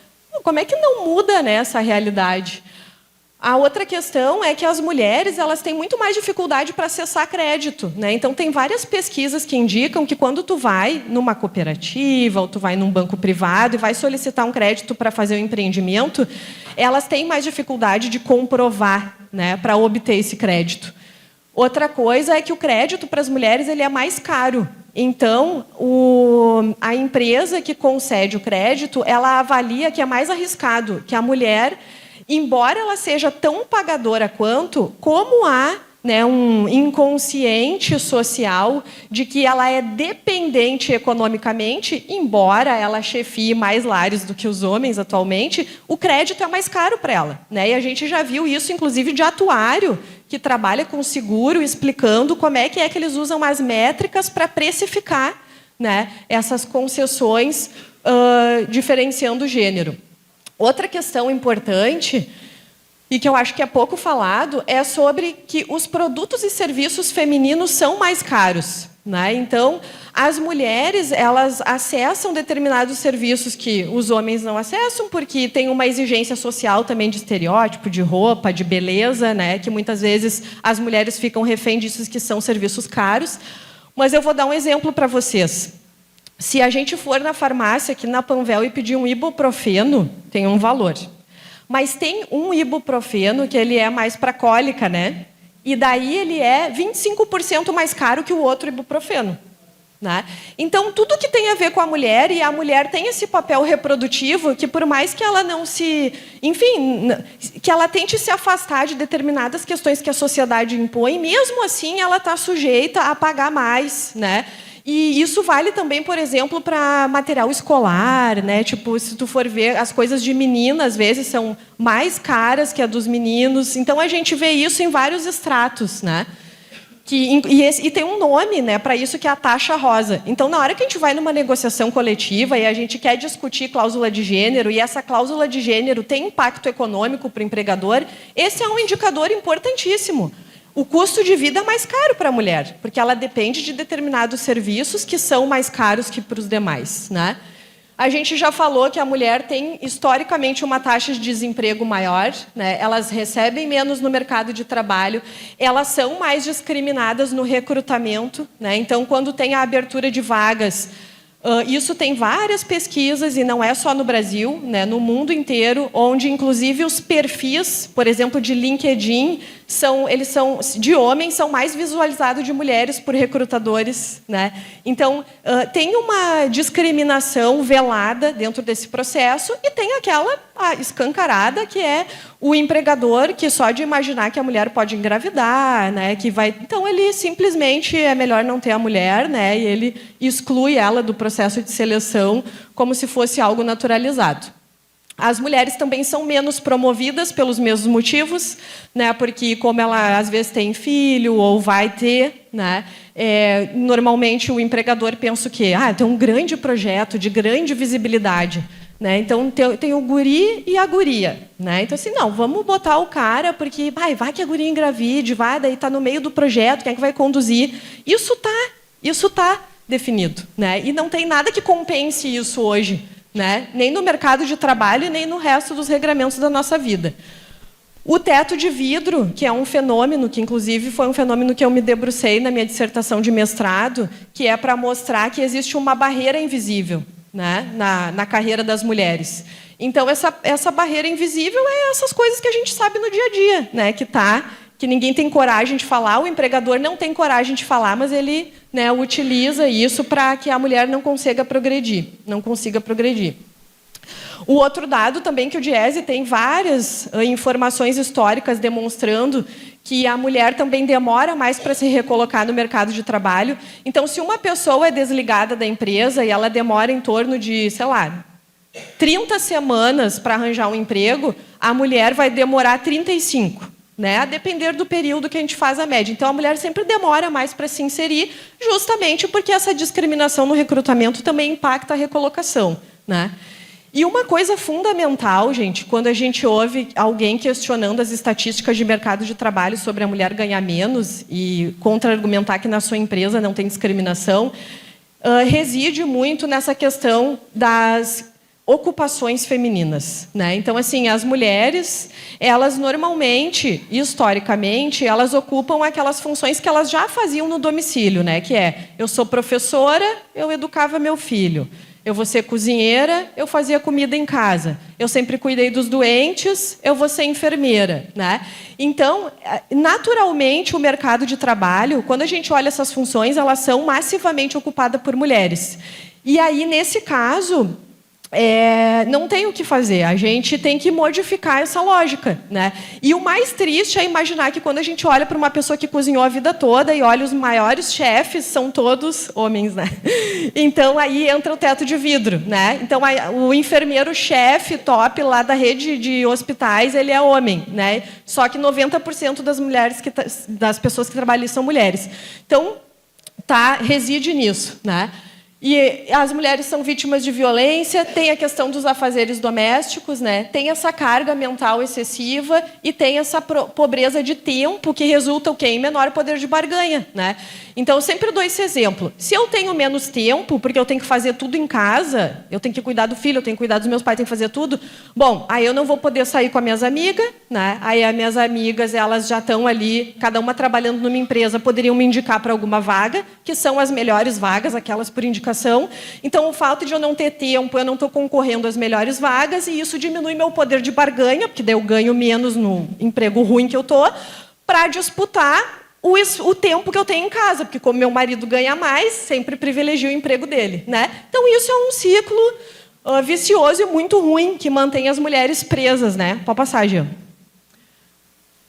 como é que não muda, né, essa realidade? A outra questão é que as mulheres elas têm muito mais dificuldade para acessar crédito, né? Então, tem várias pesquisas que indicam que quando tu vai numa cooperativa ou tu vai num banco privado e vai solicitar um crédito para fazer um empreendimento, elas têm mais dificuldade de comprovar, né, para obter esse crédito. Outra coisa é que o crédito para as mulheres ele é mais caro. Então, a empresa que concede o crédito, ela avalia que é mais arriscado, que a mulher, embora ela seja tão pagadora quanto, como há, né, um inconsciente social de que ela é dependente economicamente, embora ela chefie mais lares do que os homens atualmente, o crédito é mais caro para ela, né? E a gente já viu isso, inclusive, de atuário que trabalha com seguro, explicando como é que eles usam as métricas para precificar, né, essas concessões, diferenciando o gênero. Outra questão importante, e que eu acho que é pouco falado, é sobre que os produtos e serviços femininos são mais caros, né? Então, as mulheres elas acessam determinados serviços que os homens não acessam, porque tem uma exigência social também de estereótipo, de roupa, de beleza, né? Que muitas vezes as mulheres ficam refém disso, que são serviços caros. Mas eu vou dar um exemplo para vocês. Se a gente for na farmácia aqui na Panvel e pedir um ibuprofeno, tem um valor. Mas tem um ibuprofeno que ele é mais para cólica, né? E daí ele é 25% mais caro que o outro ibuprofeno, né? Então, tudo que tem a ver com a mulher, e a mulher tem esse papel reprodutivo, que por mais que ela não se... Enfim, que ela tente se afastar de determinadas questões que a sociedade impõe, mesmo assim ela está sujeita a pagar mais, né? E isso vale também, por exemplo, para material escolar, né? Tipo, se tu for ver, as coisas de menina, às vezes, são mais caras que a dos meninos. Então, a gente vê isso em vários estratos, né? E tem um nome, né, para isso, que é a taxa rosa. Então, na hora que a gente vai numa negociação coletiva e a gente quer discutir cláusula de gênero, e essa cláusula de gênero tem impacto econômico para o empregador, esse é um indicador importantíssimo. O custo de vida é mais caro para a mulher, porque ela depende de determinados serviços que são mais caros que para os demais, né? A gente já falou que a mulher tem, historicamente, uma taxa de desemprego maior, né? Elas recebem menos no mercado de trabalho, elas são mais discriminadas no recrutamento, né? Então, quando tem a abertura de vagas, isso tem várias pesquisas, e não é só no Brasil, né? No mundo inteiro, onde, inclusive, os perfis, por exemplo, de LinkedIn, de homens, são mais visualizados de mulheres por recrutadores, né? Então, tem uma discriminação velada dentro desse processo, e tem aquela escancarada, que é o empregador, que só de imaginar que a mulher pode engravidar, né? Então, ele simplesmente é melhor não ter a mulher, né? E ele exclui ela do processo de seleção como se fosse algo naturalizado. As mulheres também são menos promovidas pelos mesmos motivos, né? Porque como ela às vezes tem filho ou vai ter, né? Normalmente o empregador pensa que tem um grande projeto de grande visibilidade, né? Então tem o guri e a guria, né? Então assim, não, vamos botar o cara porque vai que a guria engravide, daí está no meio do projeto, quem é que vai conduzir? Isso tá definido, né? E não tem nada que compense isso hoje, né? Nem no mercado de trabalho, nem no resto dos regramentos da nossa vida. O teto de vidro, que é um fenômeno, que inclusive foi um fenômeno que eu me debrucei na minha dissertação de mestrado, que é para mostrar que existe uma barreira invisível, né, na carreira das mulheres. Então, essa barreira invisível é essas coisas que a gente sabe no dia a dia, né, que ninguém tem coragem de falar, o empregador não tem coragem de falar, mas ele, né, utiliza isso para que a mulher não consiga progredir. O outro dado também que o Diese tem várias informações históricas demonstrando que a mulher também demora mais para se recolocar no mercado de trabalho. Então, se uma pessoa é desligada da empresa e ela demora em torno de, sei lá, 30 semanas para arranjar um emprego, a mulher vai demorar 35, né? A depender do período que a gente faz a média. Então, a mulher sempre demora mais para se inserir, justamente porque essa discriminação no recrutamento também impacta a recolocação, né? E uma coisa fundamental, gente, quando a gente ouve alguém questionando as estatísticas de mercado de trabalho sobre a mulher ganhar menos e contra-argumentar que na sua empresa não tem discriminação, reside muito nessa questão das ocupações femininas, né? Então, assim, as mulheres, elas normalmente, historicamente, elas ocupam aquelas funções que elas já faziam no domicílio, né? Que é, eu sou professora, eu educava meu filho. Eu vou ser cozinheira, eu fazia comida em casa. Eu sempre cuidei dos doentes, eu vou ser enfermeira, né? Então, naturalmente, o mercado de trabalho, quando a gente olha essas funções, elas são massivamente ocupadas por mulheres. E aí, nesse caso, não tem o que fazer. A gente tem que modificar essa lógica, né? E o mais triste é imaginar que quando a gente olha para uma pessoa que cozinhou a vida toda e olha os maiores chefes, são todos homens, né? Então, aí entra o teto de vidro, né? Então, o enfermeiro-chefe top lá da rede de hospitais, ele é homem, né? Só que 90% das pessoas que trabalham ali são mulheres. Então, reside nisso, né? E as mulheres são vítimas de violência, tem a questão dos afazeres domésticos, né? Tem essa carga mental excessiva e tem essa pobreza de tempo que resulta em menor poder de barganha, né? Então, eu sempre dou esse exemplo. Se eu tenho menos tempo, porque eu tenho que fazer tudo em casa, eu tenho que cuidar do filho, eu tenho que cuidar dos meus pais, tenho que fazer tudo, bom, aí eu não vou poder sair com as minhas amigas, né? Aí as minhas amigas, elas já estão ali, cada uma trabalhando numa empresa, poderiam me indicar para alguma vaga, que são as melhores vagas, aquelas por indicação. Então, o fato de eu não ter tempo, eu não estou concorrendo às melhores vagas, e isso diminui meu poder de barganha, porque daí eu ganho menos no emprego ruim que eu estou, para disputar o tempo que eu tenho em casa, porque como meu marido ganha mais, sempre privilegio o emprego dele, né? Então, isso é um ciclo vicioso e muito ruim, que mantém as mulheres presas, né? Pode passar, Jean.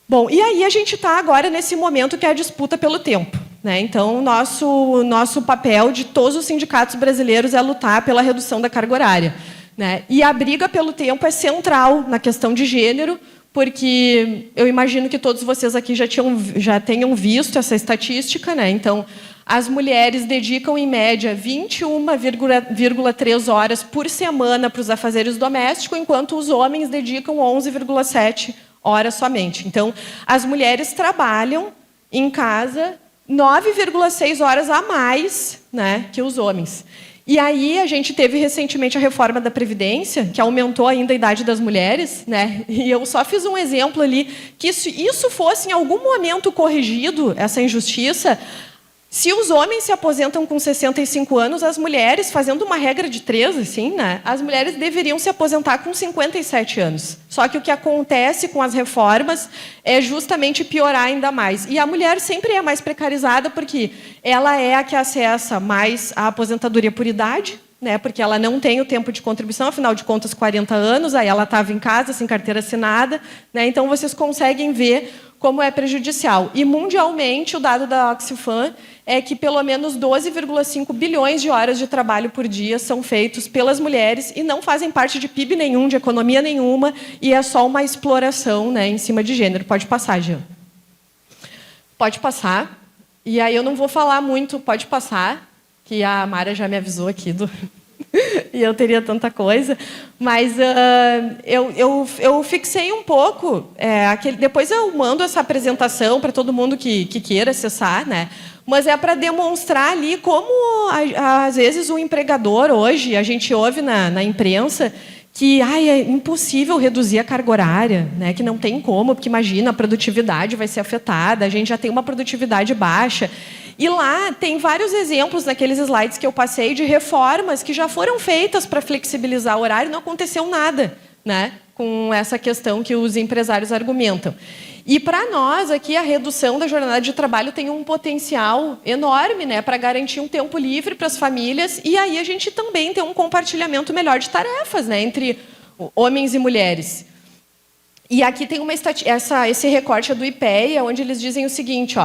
Bom, e aí a gente está agora nesse momento que é a disputa pelo tempo, né? Então, o nosso papel de todos os sindicatos brasileiros é lutar pela redução da carga horária, né? E a briga pelo tempo é central na questão de gênero, porque eu imagino que todos vocês aqui já tenham visto essa estatística, né? Então, as mulheres dedicam, em média, 21,3 horas por semana para os afazeres domésticos, enquanto os homens dedicam 11,7 horas somente. Então, as mulheres trabalham em casa 9,6 horas a mais, né, que os homens. E aí a gente teve recentemente a reforma da Previdência, que aumentou ainda a idade das mulheres, né? E eu só fiz um exemplo ali, que se isso fosse em algum momento corrigido, essa injustiça, se os homens se aposentam com 65 anos, as mulheres, fazendo uma regra de 3, assim, né, as mulheres deveriam se aposentar com 57 anos. Só que o que acontece com as reformas é justamente piorar ainda mais. E a mulher sempre é mais precarizada porque ela é a que acessa mais a aposentadoria por idade, né, porque ela não tem o tempo de contribuição, afinal de contas, 40 anos, aí ela estava em casa, sem carteira assinada, né, então vocês conseguem ver como é prejudicial. E, mundialmente, o dado da Oxfam é que pelo menos 12,5 bilhões de horas de trabalho por dia são feitos pelas mulheres e não fazem parte de PIB nenhum, de economia nenhuma, e é só uma exploração, né, em cima de gênero. Pode passar, Jean. Pode passar. E aí eu não vou falar muito, pode passar, que a Mara já me avisou aqui e eu teria tanta coisa, mas eu fixei um pouco, depois eu mando essa apresentação para todo mundo que queira acessar, né? Mas é para demonstrar ali como, às vezes, o empregador hoje, a gente ouve na imprensa, que é impossível reduzir a carga horária, né? Que não tem como, porque imagina, a produtividade vai ser afetada, a gente já tem uma produtividade baixa. E lá tem vários exemplos naqueles slides que eu passei de reformas que já foram feitas para flexibilizar o horário e não aconteceu nada, né? Com essa questão que os empresários argumentam. E para nós aqui a redução da jornada de trabalho tem um potencial enorme, né, para garantir um tempo livre para as famílias e aí a gente também tem um compartilhamento melhor de tarefas, né, entre homens e mulheres. E aqui tem esse recorte do IPEA, onde eles dizem o seguinte,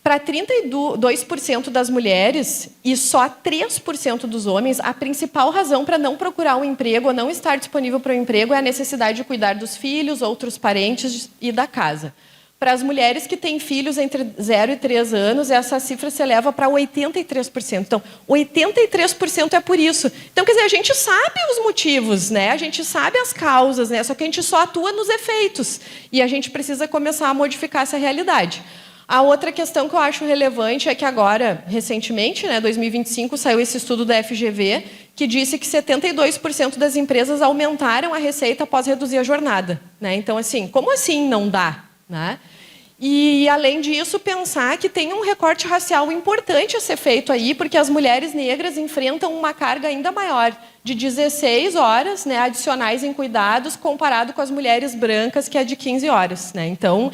para 32% das mulheres e só 3% dos homens, a principal razão para não procurar um emprego ou não estar disponível para o emprego é a necessidade de cuidar dos filhos, outros parentes e da casa. Para as mulheres que têm filhos entre 0 e 3 anos, essa cifra se eleva para 83%. Então, 83% é por isso. Então, quer dizer, a gente sabe os motivos, né? A gente sabe as causas, né? Só que a gente só atua nos efeitos. E a gente precisa começar a modificar essa realidade. A outra questão que eu acho relevante é que agora, recentemente, 2025, saiu esse estudo da FGV, que disse que 72% das empresas aumentaram a receita após reduzir a jornada. Né? Então, assim, como assim não dá? Né? E, além disso, pensar que tem um recorte racial importante a ser feito aí, porque as mulheres negras enfrentam uma carga ainda maior, de 16 horas adicionais em cuidados, comparado com as mulheres brancas, que é de 15 horas. Né? Então,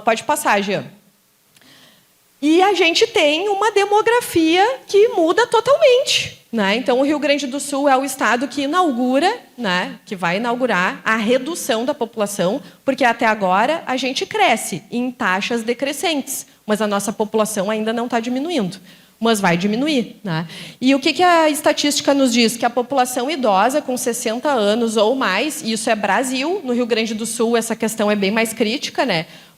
pode passar, Jean. E a gente tem uma demografia que muda totalmente. Né? Então, o Rio Grande do Sul é o estado que inaugura, que vai inaugurar a redução da população, porque até agora a gente cresce em taxas decrescentes, mas a nossa população ainda não está diminuindo, mas vai diminuir. Né? E o que a estatística nos diz? Que a população idosa com 60 anos ou mais, e isso é Brasil, no Rio Grande do Sul essa questão é bem mais crítica,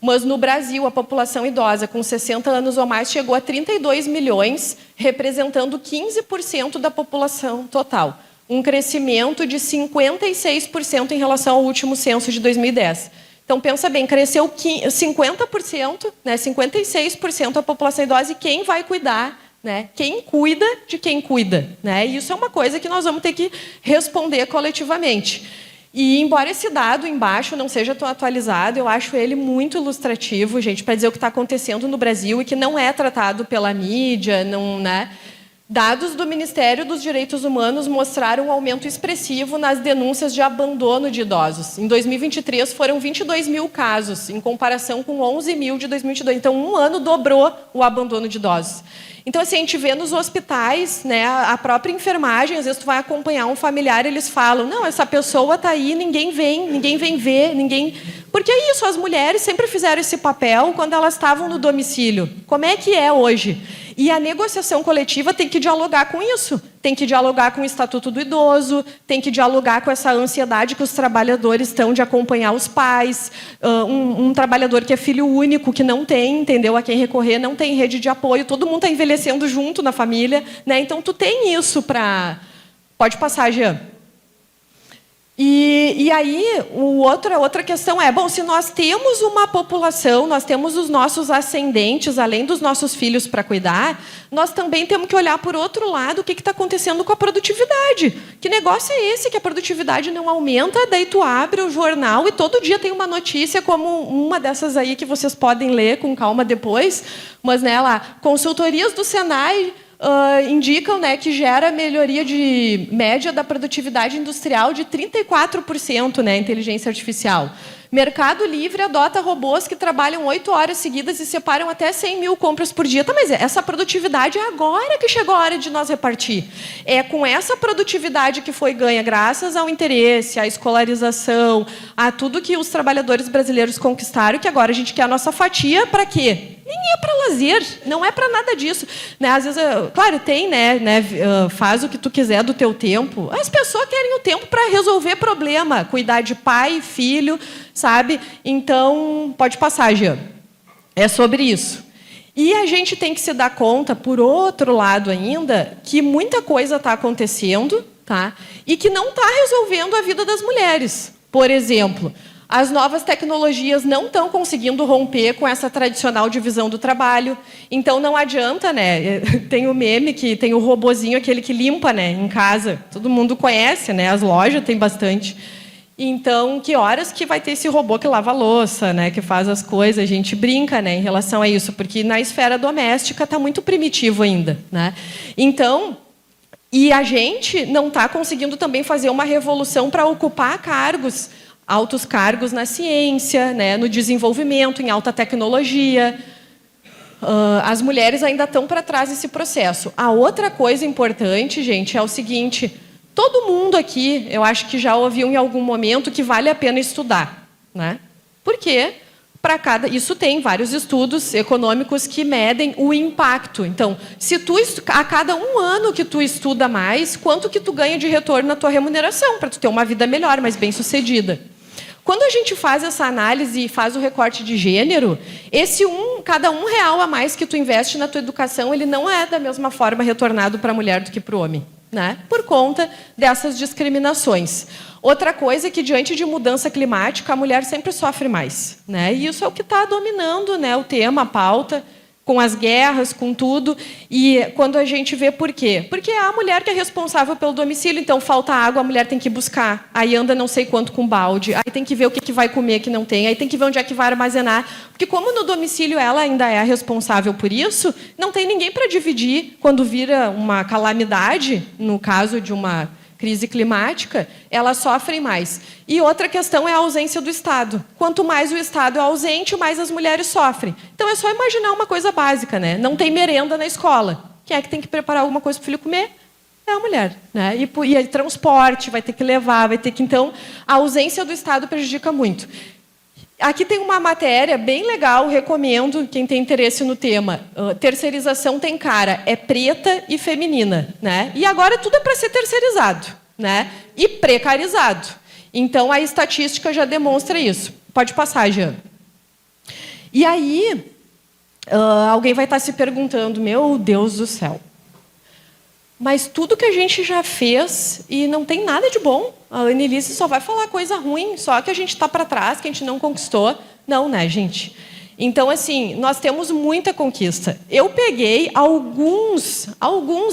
mas no Brasil, a população idosa com 60 anos ou mais chegou a 32 milhões, representando 15% da população total. Um crescimento de 56% em relação ao último censo de 2010. Então, pensa bem, cresceu 50%, 56% a população idosa, e quem vai cuidar? Quem cuida de quem cuida? E isso é uma coisa que nós vamos ter que responder coletivamente. E, embora esse dado embaixo não seja tão atualizado, eu acho ele muito ilustrativo, gente, para dizer o que está acontecendo no Brasil e que não é tratado pela mídia. Dados do Ministério dos Direitos Humanos mostraram um aumento expressivo nas denúncias de abandono de idosos. Em 2023, foram 22 mil casos, em comparação com 11 mil de 2022. Então, um ano dobrou o abandono de idosos. Então, assim, a gente vê nos hospitais, a própria enfermagem, às vezes tu vai acompanhar um familiar, eles falam, não, essa pessoa está aí, ninguém vem ver, ninguém... Porque é isso, as mulheres sempre fizeram esse papel quando elas estavam no domicílio. Como é que é hoje? E a negociação coletiva tem que dialogar com isso. Tem que dialogar com o Estatuto do Idoso, tem que dialogar com essa ansiedade que os trabalhadores estão de acompanhar os pais. Um trabalhador que é filho único, que não tem, entendeu, a quem recorrer, não tem rede de apoio, todo mundo está envelhecendo junto na família. Então, tu tem isso para... Pode passar, Jean. E aí, outra questão é, bom, se nós temos uma população, nós temos os nossos ascendentes, além dos nossos filhos para cuidar, nós também temos que olhar por outro lado o que está acontecendo com a produtividade. Que negócio é esse que a produtividade não aumenta? Daí tu abre o jornal e todo dia tem uma notícia como uma dessas aí que vocês podem ler com calma depois, mas lá, consultorias do Senai... indicam que gera melhoria de média da produtividade industrial de 34%, inteligência artificial. Mercado Livre adota robôs que trabalham 8 horas seguidas e separam até 100 mil compras por dia. Tá, mas essa produtividade é agora que chegou a hora de nós repartir. É com essa produtividade que foi ganha graças ao interesse, à escolarização, a tudo que os trabalhadores brasileiros conquistaram, que agora a gente quer a nossa fatia para quê? Nem é para lazer, não é para nada disso. Às vezes, claro, tem, faz o que tu quiser do teu tempo. As pessoas querem o tempo para resolver problema, cuidar de pai, filho, sabe? Então, pode passar, Jean. É sobre isso. E a gente tem que se dar conta, por outro lado ainda, que muita coisa está acontecendo, tá? E que não está resolvendo a vida das mulheres. Por exemplo, As novas tecnologias não estão conseguindo romper com essa tradicional divisão do trabalho. Então, não adianta, né? Tem o meme que tem o robozinho, aquele que limpa, né, em casa. Todo mundo conhece, né? As lojas têm bastante. Então, que horas que vai ter esse robô que lava a louça, né, que faz as coisas? A gente brinca, né, em relação a isso, porque na esfera doméstica está muito primitivo ainda, né? Então, e a gente não está conseguindo também fazer uma revolução para ocupar cargos, altos cargos na ciência, né, no desenvolvimento, em alta tecnologia. As mulheres ainda estão para trás desse processo. A outra coisa importante, gente, é o seguinte: todo mundo aqui, eu acho que já ouviu em algum momento que vale a pena estudar, né? Por quê? Isso tem vários estudos econômicos que medem o impacto. Então, se a cada 1 ano que tu estuda mais, quanto que tu ganha de retorno na tua remuneração, para tu ter uma vida melhor, mais bem-sucedida. Quando a gente faz essa análise e faz o recorte de gênero, cada R$1 a mais que tu investe na tua educação, ele não é da mesma forma retornado para a mulher do que para o homem, né? Por conta dessas discriminações. Outra coisa é que, diante de mudança climática, a mulher sempre sofre mais, né? E isso é o que está dominando, né, o tema, a pauta, com as guerras, com tudo. E quando a gente vê por quê? Porque é a mulher que é responsável pelo domicílio, então falta água, a mulher tem que buscar. Aí anda não sei quanto com balde, aí tem que ver o que vai comer que não tem, aí tem que ver onde é que vai armazenar. Porque como no domicílio ela ainda é a responsável por isso, não tem ninguém para dividir quando vira uma calamidade, no caso de uma crise climática, elas sofrem mais. E outra questão é a ausência do Estado. Quanto mais o Estado é ausente, mais as mulheres sofrem. Então, é só imaginar uma coisa básica, né? Não tem merenda na escola. Quem é que tem que preparar alguma coisa para o filho comer? É a mulher, né? E aí, transporte, vai ter que levar, vai ter que... Então, a ausência do Estado prejudica muito. Aqui tem uma matéria bem legal, recomendo, quem tem interesse no tema. Terceirização tem cara, é preta e feminina, né? E agora tudo é para ser terceirizado, né? E precarizado. Então, a estatística já demonstra isso. Pode passar, Jean. E aí, alguém vai estar se perguntando, meu Deus do céu, mas tudo que a gente já fez e não tem nada de bom. A Annelise só vai falar coisa ruim, só que a gente está para trás, que a gente não conquistou. Não, né, gente? Então, assim, nós temos muita conquista. Eu peguei alguns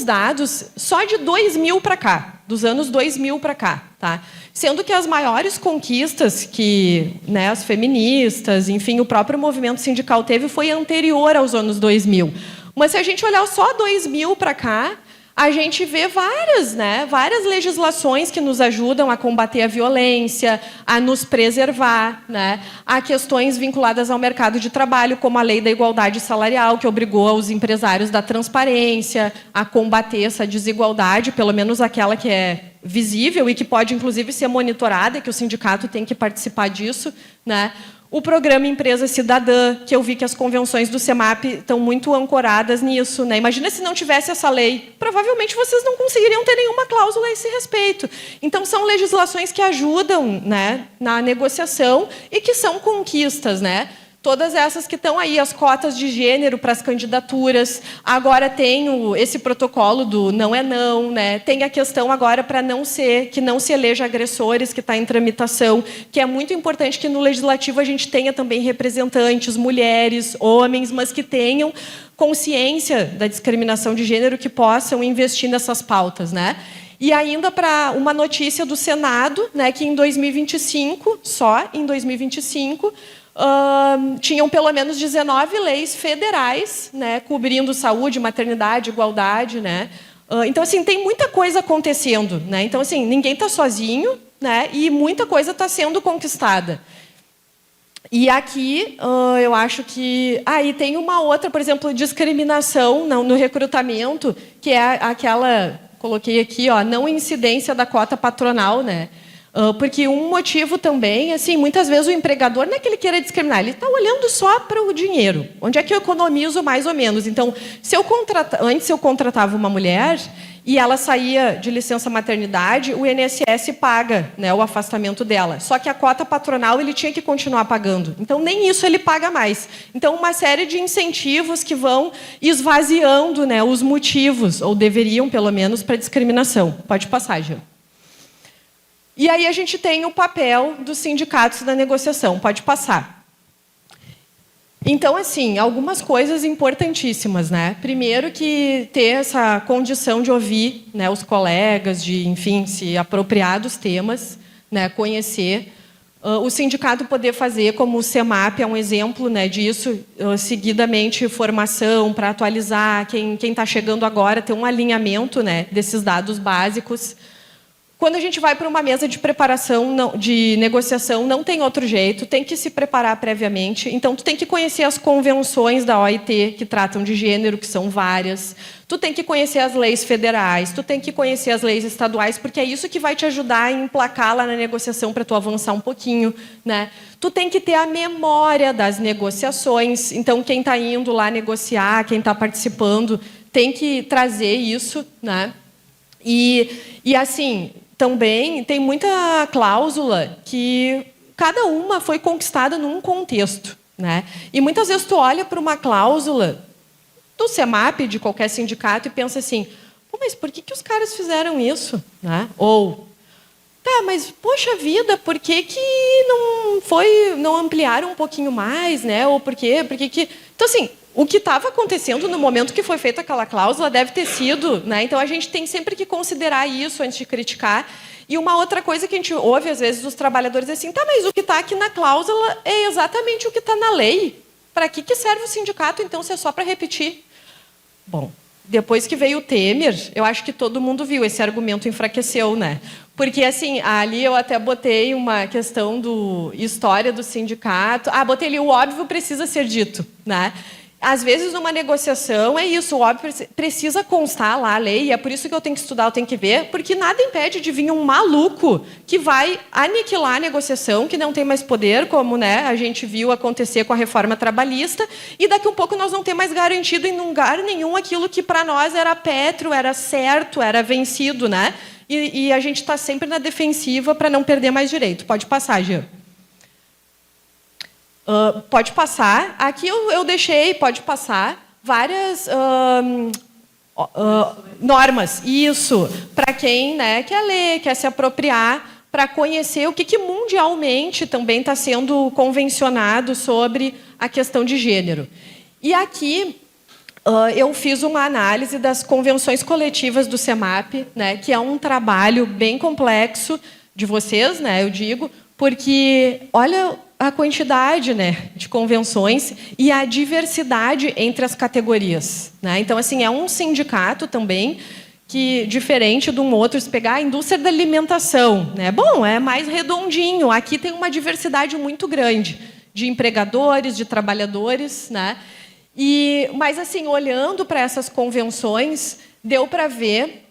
dados só de 2000 para cá, dos anos 2000 para cá, tá? Sendo que as maiores conquistas que, né, as feministas, enfim, o próprio movimento sindical teve foi anterior aos anos 2000. Mas se a gente olhar só 2000 para cá, a gente vê várias legislações que nos ajudam a combater a violência, a nos preservar, né? Há questões vinculadas ao mercado de trabalho, como a Lei da Igualdade Salarial, que obrigou os empresários da transparência a combater essa desigualdade, pelo menos aquela que é visível e que pode, inclusive, ser monitorada, e que o sindicato tem que participar disso, né? O programa Empresa Cidadã, que eu vi que as convenções do CEMAP estão muito ancoradas nisso, né? Imagina se não tivesse essa lei. Provavelmente vocês não conseguiriam ter nenhuma cláusula a esse respeito. Então, são legislações que ajudam, né, na negociação e que são conquistas, né? Todas essas que estão aí, as cotas de gênero para as candidaturas. Agora tem esse protocolo do não é não, né? Tem a questão agora que não se eleja agressores, que está em tramitação, que é muito importante que no legislativo a gente tenha também representantes, mulheres, homens, mas que tenham consciência da discriminação de gênero, que possam investir nessas pautas, né? E ainda para uma notícia do Senado, né, que em 2025, só em 2025, tinham pelo menos 19 leis federais, né, cobrindo saúde, maternidade, igualdade, né? Então, assim, tem muita coisa acontecendo, né? Então, assim, ninguém está sozinho, né? E muita coisa está sendo conquistada. E aqui, eu acho que... e tem uma outra, por exemplo, discriminação no recrutamento, que é aquela... Coloquei aqui, ó, não incidência da cota patronal, né? Porque um motivo também, assim, muitas vezes o empregador não é que ele queira discriminar, ele está olhando só para o dinheiro. Onde é que eu economizo mais ou menos? Então, antes eu contratava uma mulher e ela saía de licença maternidade, o INSS paga, né, o afastamento dela. Só que a cota patronal ele tinha que continuar pagando. Então, nem isso ele paga mais. Então, uma série de incentivos que vão esvaziando, né, os motivos, ou deveriam, pelo menos, para discriminação. Pode passar, Gil. E aí a gente tem o papel dos sindicatos na negociação. Pode passar. Então, assim, algumas coisas importantíssimas, né? Primeiro que ter essa condição de ouvir, né, os colegas, de, enfim, se apropriar dos temas, né, conhecer. O sindicato poder fazer, como o CEMAP é um exemplo, né, disso, seguidamente formação para atualizar, quem está chegando agora, ter um alinhamento, né, desses dados básicos. Quando a gente vai para uma mesa de preparação, de negociação, não tem outro jeito, tem que se preparar previamente. Então, tu tem que conhecer as convenções da OIT, que tratam de gênero, que são várias. Tu tem que conhecer as leis federais, tu tem que conhecer as leis estaduais, porque é isso que vai te ajudar a emplacar lá na negociação para tu avançar um pouquinho, né? Tu tem que ter a memória das negociações. Então, quem está indo lá negociar, quem está participando, tem que trazer isso, né? E assim, também tem muita cláusula que cada uma foi conquistada num contexto, né? E muitas vezes tu olha para uma cláusula do CEMAP, de qualquer sindicato, e pensa assim, pô, mas por que os caras fizeram isso? Né? Ou, tá, mas, poxa vida, por que não ampliaram um pouquinho mais? Né? Ou por quê? Então, assim, o que estava acontecendo no momento que foi feita aquela cláusula deve ter sido, né? Então a gente tem sempre que considerar isso antes de criticar. E uma outra coisa que a gente ouve às vezes dos trabalhadores é assim, tá, mas o que está aqui na cláusula é exatamente o que está na lei. Para que serve o sindicato então se é só para repetir? Bom, depois que veio o Temer, eu acho que todo mundo viu, esse argumento enfraqueceu, né? Porque, assim, ali eu até botei uma questão do história do sindicato. Botei ali, o óbvio precisa ser dito, né? Às vezes, numa negociação, é isso, o óbvio precisa constar lá a lei, e é por isso que eu tenho que estudar, eu tenho que ver, porque nada impede de vir um maluco que vai aniquilar a negociação, que não tem mais poder, como, né, a gente viu acontecer com a reforma trabalhista, e daqui a um pouco nós não temos mais garantido em lugar nenhum aquilo que para nós era pétreo, era certo, era vencido, né? E a gente está sempre na defensiva para não perder mais direito. Pode passar, Jean. Pode passar. Aqui eu deixei, pode passar, várias normas. Isso, para quem, né, quer ler, quer se apropriar, para conhecer o que mundialmente também está sendo convencionado sobre a questão de gênero. E aqui eu fiz uma análise das convenções coletivas do CEMAP, né, que é um trabalho bem complexo de vocês, né, eu digo, porque, olha a quantidade, né, de convenções e a diversidade entre as categorias, né? Então, assim, é um sindicato também que, diferente de um outro, se pegar a indústria da alimentação, né? Bom, é mais redondinho. Aqui tem uma diversidade muito grande de empregadores, de trabalhadores, né? Mas, assim, olhando para essas convenções, deu para ver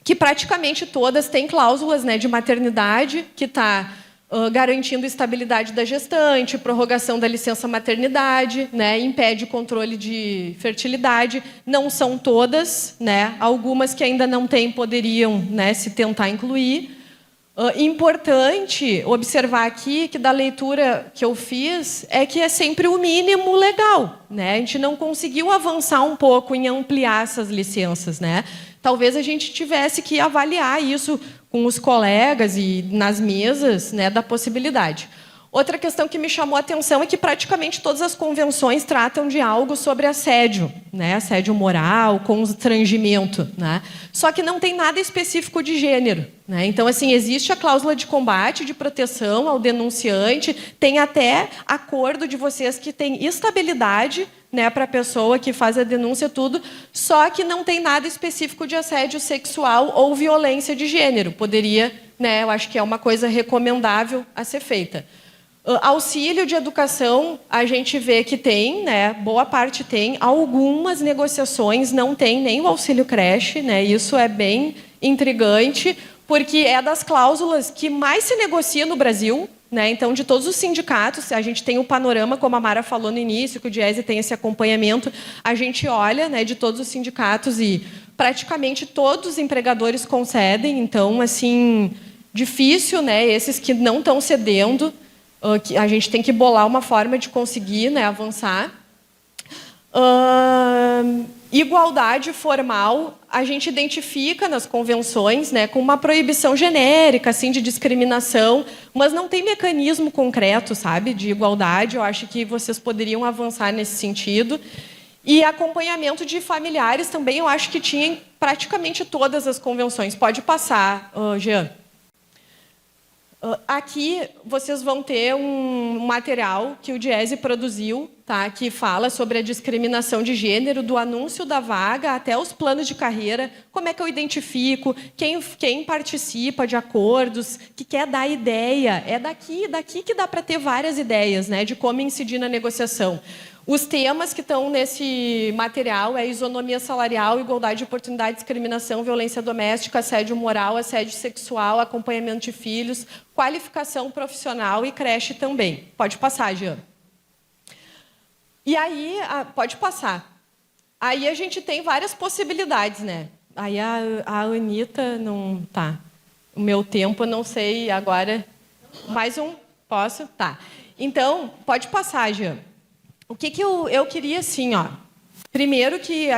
que praticamente todas têm cláusulas, né, de maternidade, que está garantindo estabilidade da gestante, prorrogação da licença maternidade, né, impede o controle de fertilidade. Não são todas, né, algumas que ainda não têm poderiam, né, se tentar incluir. Importante observar aqui que da leitura que eu fiz é que é sempre o mínimo legal, né? A gente não conseguiu avançar um pouco em ampliar essas licenças, né? Talvez a gente tivesse que avaliar isso com os colegas e nas mesas, né, da possibilidade. Outra questão que me chamou a atenção é que praticamente todas as convenções tratam de algo sobre assédio, né, assédio moral, constrangimento, né? Só que não tem nada específico de gênero, né? Então, assim, existe a cláusula de combate, de proteção ao denunciante, tem até acordo de vocês que tem estabilidade, né, para a pessoa que faz a denúncia, tudo, só que não tem nada específico de assédio sexual ou violência de gênero. Poderia, né, eu acho que é uma coisa recomendável a ser feita. Auxílio de educação, a gente vê que tem, né, boa parte tem, algumas negociações não tem nem o auxílio creche, né, isso é bem intrigante, porque é das cláusulas que mais se negocia no Brasil, né, então, de todos os sindicatos, a gente tem o panorama, como a Mara falou no início, que o Diese tem esse acompanhamento, a gente olha, né, de todos os sindicatos e praticamente todos os empregadores concedem, então, assim, difícil, né, esses que não estão cedendo, que a gente tem que bolar uma forma de conseguir, né, avançar. Igualdade formal, a gente identifica nas convenções, né, com uma proibição genérica assim, de discriminação, mas não tem mecanismo concreto, sabe, de igualdade. Eu acho que vocês poderiam avançar nesse sentido. E acompanhamento de familiares também, eu acho que tinha em praticamente todas as convenções. Pode passar, Jean. Aqui vocês vão ter um material que o Diese produziu, tá? Que fala sobre a discriminação de gênero, do anúncio da vaga até os planos de carreira, como é que eu identifico, quem participa de acordos, que quer dar ideia. É daqui que dá para ter várias ideias, né, de como incidir na negociação. Os temas que estão nesse material é isonomia salarial, igualdade de oportunidade, discriminação, violência doméstica, assédio moral, assédio sexual, acompanhamento de filhos, qualificação profissional e creche também. Pode passar, Jean. E aí, pode passar. Aí a gente tem várias possibilidades, né? Aí a Anitta não... Tá. O meu tempo, eu não sei agora. Mais um? Posso? Tá. Então, pode passar, Jean. O que eu queria, assim, ó. Primeiro que,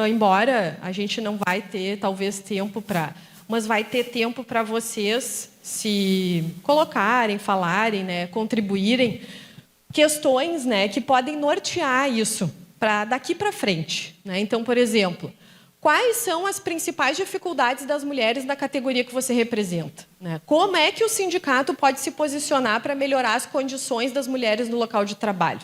embora a gente não vai ter, talvez, tempo para... Mas vai ter tempo para vocês se colocarem, falarem, né, contribuírem. Questões, né, que podem nortear isso para daqui para frente, né? Então, por exemplo, quais são as principais dificuldades das mulheres na categoria que você representa, né? Como é que o sindicato pode se posicionar para melhorar as condições das mulheres no local de trabalho?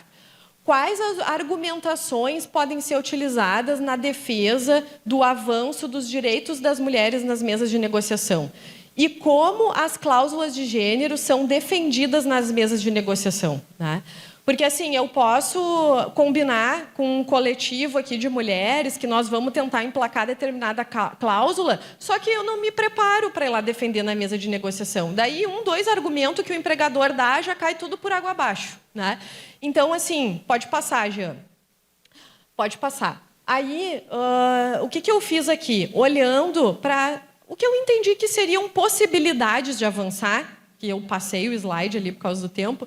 Quais as argumentações podem ser utilizadas na defesa do avanço dos direitos das mulheres nas mesas de negociação? E como as cláusulas de gênero são defendidas nas mesas de negociação, né? Porque, assim, eu posso combinar com um coletivo aqui de mulheres que nós vamos tentar emplacar determinada cláusula, só que eu não me preparo para ir lá defender na mesa de negociação. Daí, 2 argumentos que o empregador dá, já cai tudo por água abaixo, né? Então, assim, pode passar, Jean. Pode passar. Aí, o que eu fiz aqui? Olhando para o que eu entendi que seriam possibilidades de avançar, que eu passei o slide ali por causa do tempo,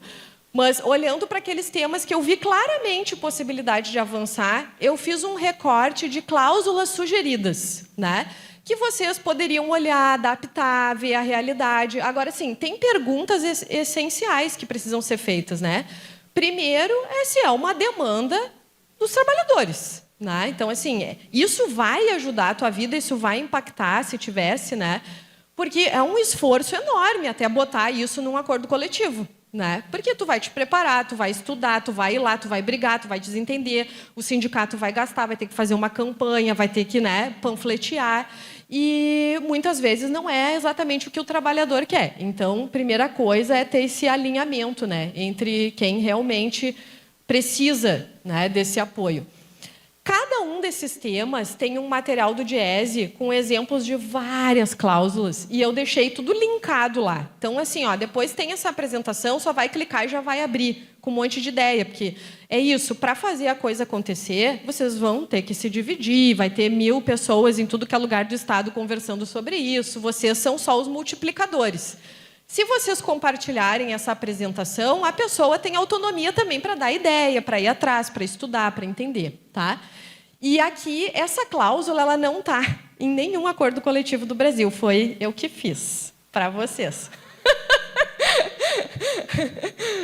mas olhando para aqueles temas que eu vi claramente possibilidade de avançar, eu fiz um recorte de cláusulas sugeridas, né? Que vocês poderiam olhar, adaptar, ver a realidade. Agora, sim, tem perguntas essenciais que precisam ser feitas, né? Primeiro, se é uma demanda dos trabalhadores, né? Então, assim, isso vai ajudar a tua vida, isso vai impactar, se tivesse, né? Porque é um esforço enorme até botar isso num acordo coletivo, né? Porque tu vai te preparar, tu vai estudar, tu vai ir lá, tu vai brigar, tu vai desentender, o sindicato vai gastar, vai ter que fazer uma campanha, vai ter que, né, panfletear. E muitas vezes não é exatamente o que o trabalhador quer. Então, primeira coisa é ter esse alinhamento, né, entre quem realmente precisa, né, desse apoio. Cada um desses temas tem um material do Diese com exemplos de várias cláusulas e eu deixei tudo linkado lá. Então, assim, ó, depois tem essa apresentação, só vai clicar e já vai abrir com um monte de ideia, porque é isso, para fazer a coisa acontecer, vocês vão ter que se dividir, vai ter 1000 pessoas em tudo que é lugar do Estado conversando sobre isso, vocês são só os multiplicadores. Se vocês compartilharem essa apresentação, a pessoa tem autonomia também para dar ideia, para ir atrás, para estudar, para entender, tá? E aqui, essa cláusula ela não está em nenhum acordo coletivo do Brasil. Foi eu que fiz para vocês.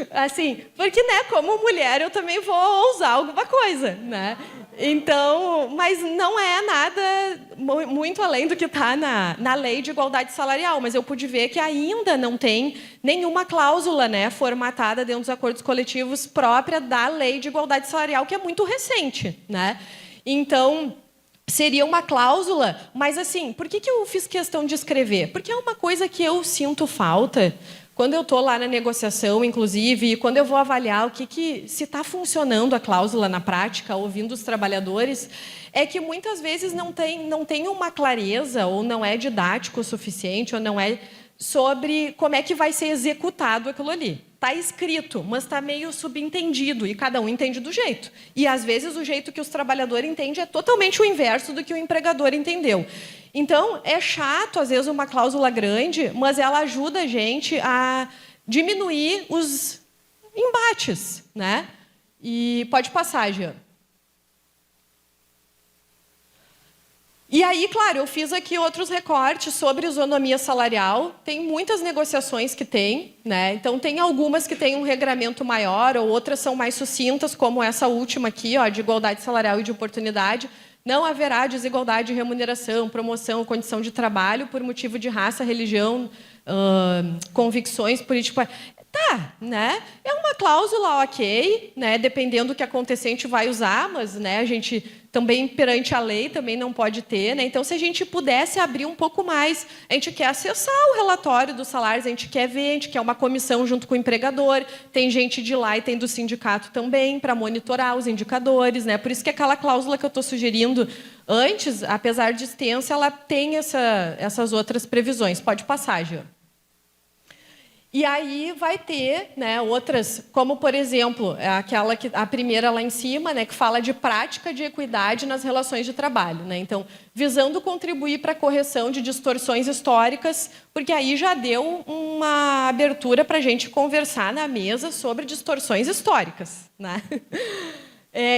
Assim, porque, né, como mulher, eu também vou ousar alguma coisa, né? Então, mas não é nada muito além do que está na lei de igualdade salarial, mas eu pude ver que ainda não tem nenhuma cláusula, né, formatada dentro dos acordos coletivos própria da lei de igualdade salarial, que é muito recente, né? Então, seria uma cláusula, mas assim, por que eu fiz questão de escrever? Porque é uma coisa que eu sinto falta quando eu estou lá na negociação, inclusive, e quando eu vou avaliar se está funcionando a cláusula na prática, ouvindo os trabalhadores, é que muitas vezes não tem uma clareza, ou não é didático o suficiente, ou não é sobre como é que vai ser executado aquilo ali. Está escrito, mas está meio subentendido, e cada um entende do jeito. E, às vezes, o jeito que os trabalhadores entendem é totalmente o inverso do que o empregador entendeu. Então, é chato, às vezes, uma cláusula grande, mas ela ajuda a gente a diminuir os embates, né? E pode passar, Jean. E aí, claro, eu fiz aqui outros recortes sobre isonomia salarial. Tem muitas negociações que tem, né? Então, tem algumas que têm um regramento maior, ou outras são mais sucintas, como essa última aqui, ó, de igualdade salarial e de oportunidade. Não haverá desigualdade de remuneração, promoção ou condição de trabalho por motivo de raça, religião, convicções políticas. Tá, né? É uma cláusula ok, né? Dependendo do que acontecer, a gente vai usar, mas, né, a gente também, perante a lei, também não pode ter, né? Então, se a gente pudesse abrir um pouco mais, a gente quer acessar o relatório dos salários, a gente quer ver, a gente quer uma comissão junto com o empregador, tem gente de lá e tem do sindicato também, para monitorar os indicadores, né? Por isso que aquela cláusula que eu estou sugerindo antes, apesar de extensa, ela tem essas outras previsões. Pode passar, Jean. E aí vai ter, né, outras, como, por exemplo, aquela a primeira lá em cima, né, que fala de prática de equidade nas relações de trabalho, né? Então, visando contribuir para a correção de distorções históricas, porque aí já deu uma abertura para a gente conversar na mesa sobre distorções históricas, né?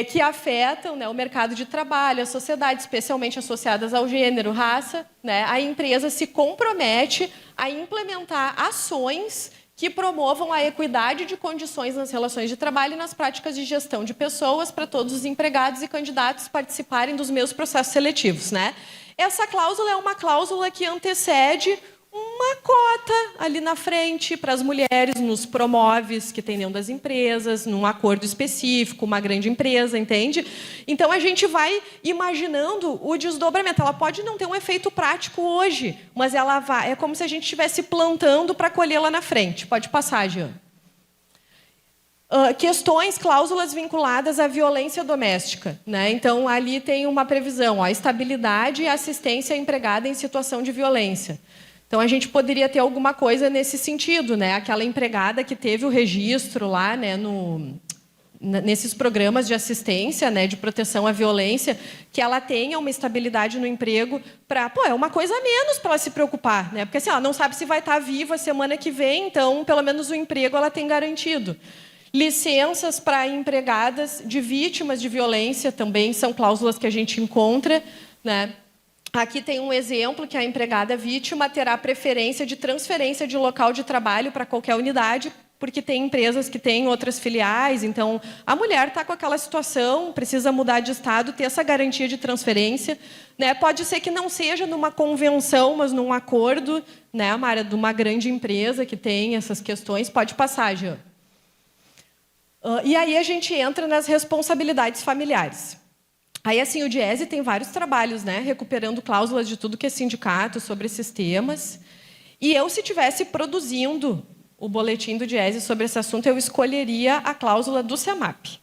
Que afetam, né, o mercado de trabalho, a sociedade, especialmente associadas ao gênero, raça, né? A empresa se compromete a implementar ações que promovam a equidade de condições nas relações de trabalho e nas práticas de gestão de pessoas para todos os empregados e candidatos participarem dos mesmos processos seletivos, né? Essa cláusula é uma cláusula que antecede uma cota ali na frente para as mulheres nos promoves que tem dentro das empresas, num acordo específico, uma grande empresa, entende? Então, a gente vai imaginando o desdobramento. Ela pode não ter um efeito prático hoje, mas ela vai, é como se a gente estivesse plantando para colher lá na frente. Pode passar, Jean. Questões, cláusulas vinculadas à violência doméstica, né? Então, ali tem uma previsão, a estabilidade e assistência à empregada em situação de violência. Então, a gente poderia ter alguma coisa nesse sentido, né? Aquela empregada que teve o registro lá, né, nesses programas de assistência, né, de proteção à violência, que ela tenha uma estabilidade no emprego para... é uma coisa a menos para ela se preocupar, né? Porque assim, ela não sabe se vai estar viva semana que vem, então, pelo menos o emprego ela tem garantido. Licenças para empregadas de vítimas de violência também são cláusulas que a gente encontra, né? Aqui tem um exemplo que a empregada vítima terá preferência de transferência de local de trabalho para qualquer unidade, porque tem empresas que têm outras filiais, então a mulher está com aquela situação, precisa mudar de estado, ter essa garantia de transferência, né? Pode ser que não seja numa convenção, mas num acordo, né, Mara, de uma grande empresa que tem essas questões. Pode passar, Jean. E aí a gente entra nas responsabilidades familiares. Aí, assim, o Diese tem vários trabalhos, né, recuperando cláusulas de tudo que é sindicato sobre esses temas. E eu, se estivesse produzindo o boletim do Diese sobre esse assunto, eu escolheria a cláusula do SEMAP,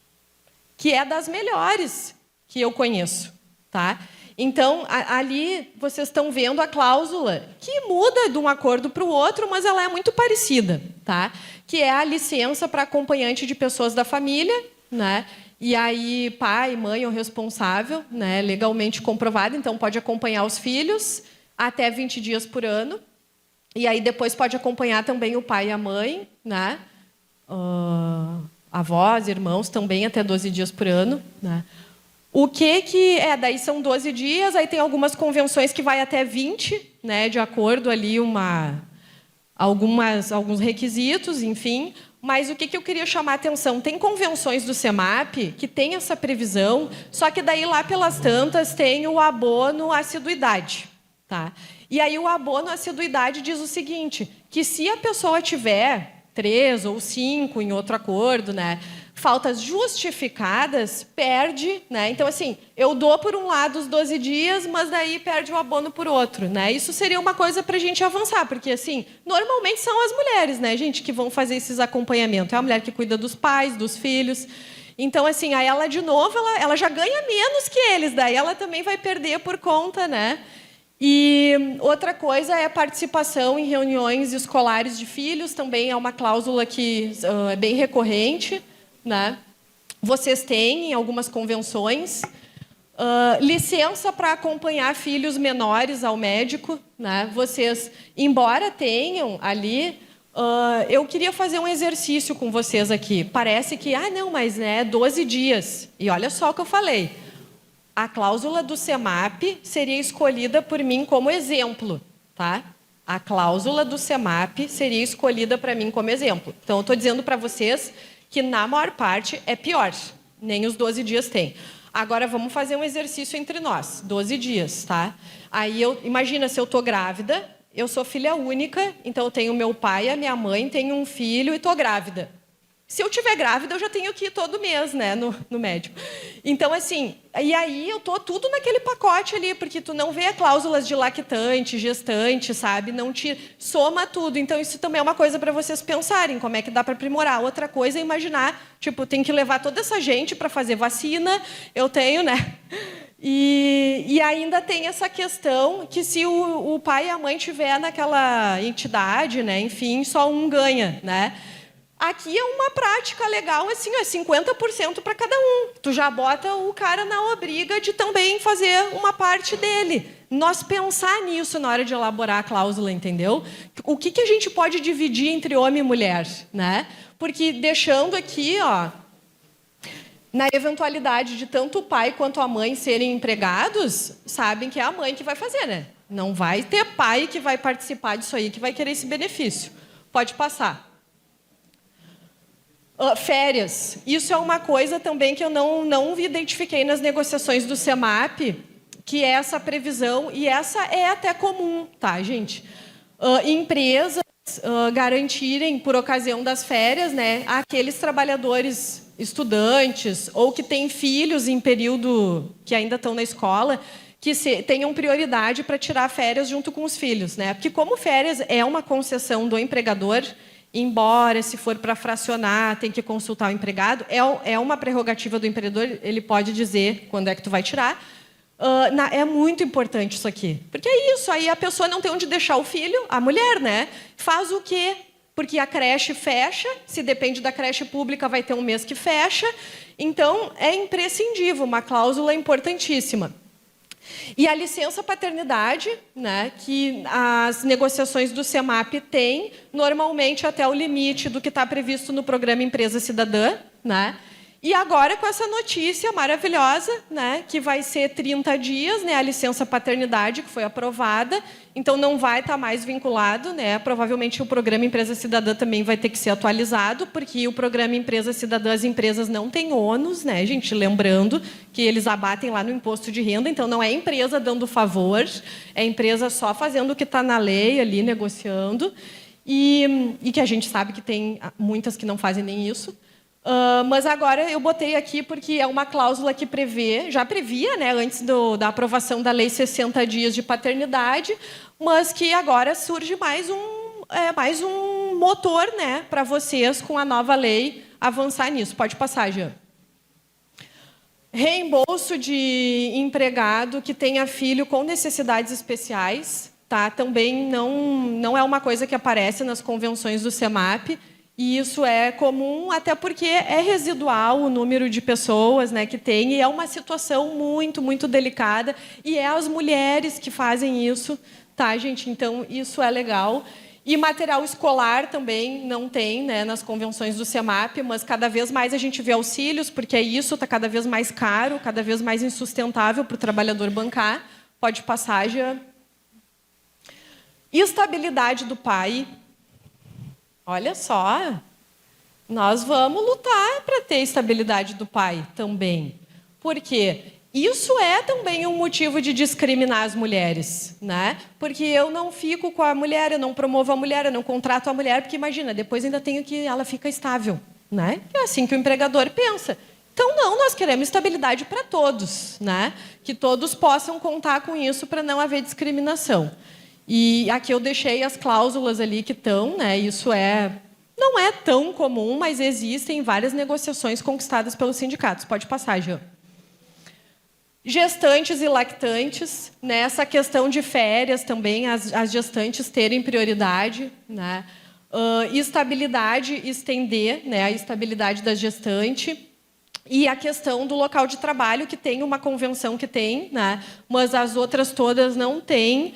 que é das melhores que eu conheço, tá? Então, ali vocês estão vendo a cláusula, que muda de um acordo para o outro, mas ela é muito parecida, tá? Que é a licença para acompanhante de pessoas da família, né? E aí, pai, mãe ou responsável, né, legalmente comprovado, então pode acompanhar os filhos até 20 dias por ano. E aí depois pode acompanhar também o pai e a mãe, né? Avós, irmãos também até 12 dias por ano, né? O que é? Daí são 12 dias, aí tem algumas convenções que vai até 20, né, de acordo ali alguns requisitos, enfim. Mas o que eu queria chamar a atenção? Tem convenções do SEMAP que tem essa previsão, só que daí lá pelas tantas tem o abono assiduidade, tá? E aí o abono assiduidade diz o seguinte, que se a pessoa tiver 3 ou 5 em outro acordo, né, faltas justificadas, perde, né? Então, assim, eu dou por um lado os 12 dias, mas daí perde o abono por outro, né? Isso seria uma coisa para a gente avançar, porque, assim, normalmente são as mulheres, né, gente, que vão fazer esses acompanhamentos. É a mulher que cuida dos pais, dos filhos. Então, assim, aí ela, de novo, ela já ganha menos que eles, daí ela também vai perder por conta, né? E outra coisa é a participação em reuniões escolares de filhos, também é uma cláusula que é bem recorrente, né? Vocês têm em algumas convenções licença para acompanhar filhos menores ao médico, né? Vocês, embora tenham ali, eu queria fazer um exercício com vocês aqui. Parece que, não, mas é 12 dias. E olha só o que eu falei. A cláusula do SEMAP seria escolhida por mim como exemplo, tá? A cláusula do SEMAP seria escolhida para mim como exemplo. Então, eu estou dizendo para vocês que, na maior parte, é pior. Nem os 12 dias tem. Agora, vamos fazer um exercício entre nós. 12 dias, tá? Aí, imagina se eu estou grávida, eu sou filha única, então eu tenho meu pai, a minha mãe, tenho um filho e estou grávida. Se eu estiver grávida, eu já tenho que ir todo mês, né, no médico. Então, assim, e aí eu tô tudo naquele pacote ali, porque tu não vê cláusulas de lactante, gestante, sabe? Não te soma tudo. Então, isso também é uma coisa para vocês pensarem, como é que dá para aprimorar. Outra coisa é imaginar, tipo, tem que levar toda essa gente para fazer vacina, eu tenho, né? E ainda tem essa questão que se o pai e a mãe tiver naquela entidade, né, enfim, só um ganha, né? Aqui é uma prática legal, assim, é 50% para cada um. Tu já bota o cara na obriga de também fazer uma parte dele. Nós pensar nisso na hora de elaborar a cláusula, entendeu? O que a gente pode dividir entre homem e mulher, né? Porque deixando aqui, ó, na eventualidade de tanto o pai quanto a mãe serem empregados, sabem que é a mãe que vai fazer, né? Não vai ter pai que vai participar disso aí, que vai querer esse benefício. Pode passar. Férias. Isso é uma coisa também que eu não identifiquei nas negociações do SEMAP, que é essa previsão, e essa é até comum, tá, gente? Empresas garantirem, por ocasião das férias, né, aqueles trabalhadores estudantes ou que têm filhos em período que ainda estão na escola, que tenham prioridade para tirar férias junto com os filhos, né? Porque como férias é uma concessão do empregador, embora, se for para fracionar, tem que consultar o empregado, é uma prerrogativa do empregador, ele pode dizer quando é que tu vai tirar. É muito importante isso aqui. Porque é isso, aí a pessoa não tem onde deixar o filho, a mulher, né? Faz o quê? Porque a creche fecha, se depende da creche pública, vai ter um mês que fecha. Então, é imprescindível, uma cláusula importantíssima. E a licença paternidade, né, que as negociações do SEMAP têm, normalmente até o limite do que está previsto no programa Empresa Cidadã, né? E agora com essa notícia maravilhosa, né, que vai ser 30 dias, né, a licença paternidade que foi aprovada, então não vai estar mais vinculado, né? Provavelmente o programa Empresa Cidadã também vai ter que ser atualizado, porque o programa Empresa Cidadã, as empresas não têm ônus, né, gente? Lembrando que eles abatem lá no imposto de renda, então não é empresa dando favor, é empresa só fazendo o que está na lei ali, negociando, e que a gente sabe que tem muitas que não fazem nem isso. Mas agora eu botei aqui porque é uma cláusula que prevê, já previa, né, antes da aprovação da lei 60 dias de paternidade, mas que agora surge mais um motor, né, para vocês, com a nova lei, avançar nisso. Pode passar, Jean. Reembolso de empregado que tenha filho com necessidades especiais, tá? Também não é uma coisa que aparece nas convenções do SEMAP. E isso é comum, até porque é residual o número de pessoas, né, que tem, e é uma situação muito, muito delicada, e é as mulheres que fazem isso, tá, gente? Então, isso é legal. E material escolar também não tem, né, nas convenções do SEMAP, mas cada vez mais a gente vê auxílios, porque isso está cada vez mais caro, cada vez mais insustentável para o trabalhador bancar. Pode passar, já. Estabilidade do pai. Olha só, nós vamos lutar para ter estabilidade do pai também. Por quê? Isso é também um motivo de discriminar as mulheres, né? Porque eu não fico com a mulher, eu não promovo a mulher, eu não contrato a mulher, porque imagina, depois ainda tenho que ela fica estável, né? É assim que o empregador pensa. Então, não, nós queremos estabilidade para todos, né? Que todos possam contar com isso para não haver discriminação. E aqui eu deixei as cláusulas ali que estão, né? Isso não é tão comum, mas existem várias negociações conquistadas pelos sindicatos. Pode passar, Jean. Gestantes e lactantes, né? Essa questão de férias também, as gestantes terem prioridade, né? Estabilidade, estender, né, a estabilidade da gestante. E a questão do local de trabalho, que tem uma convenção que tem, né? Mas as outras todas não têm,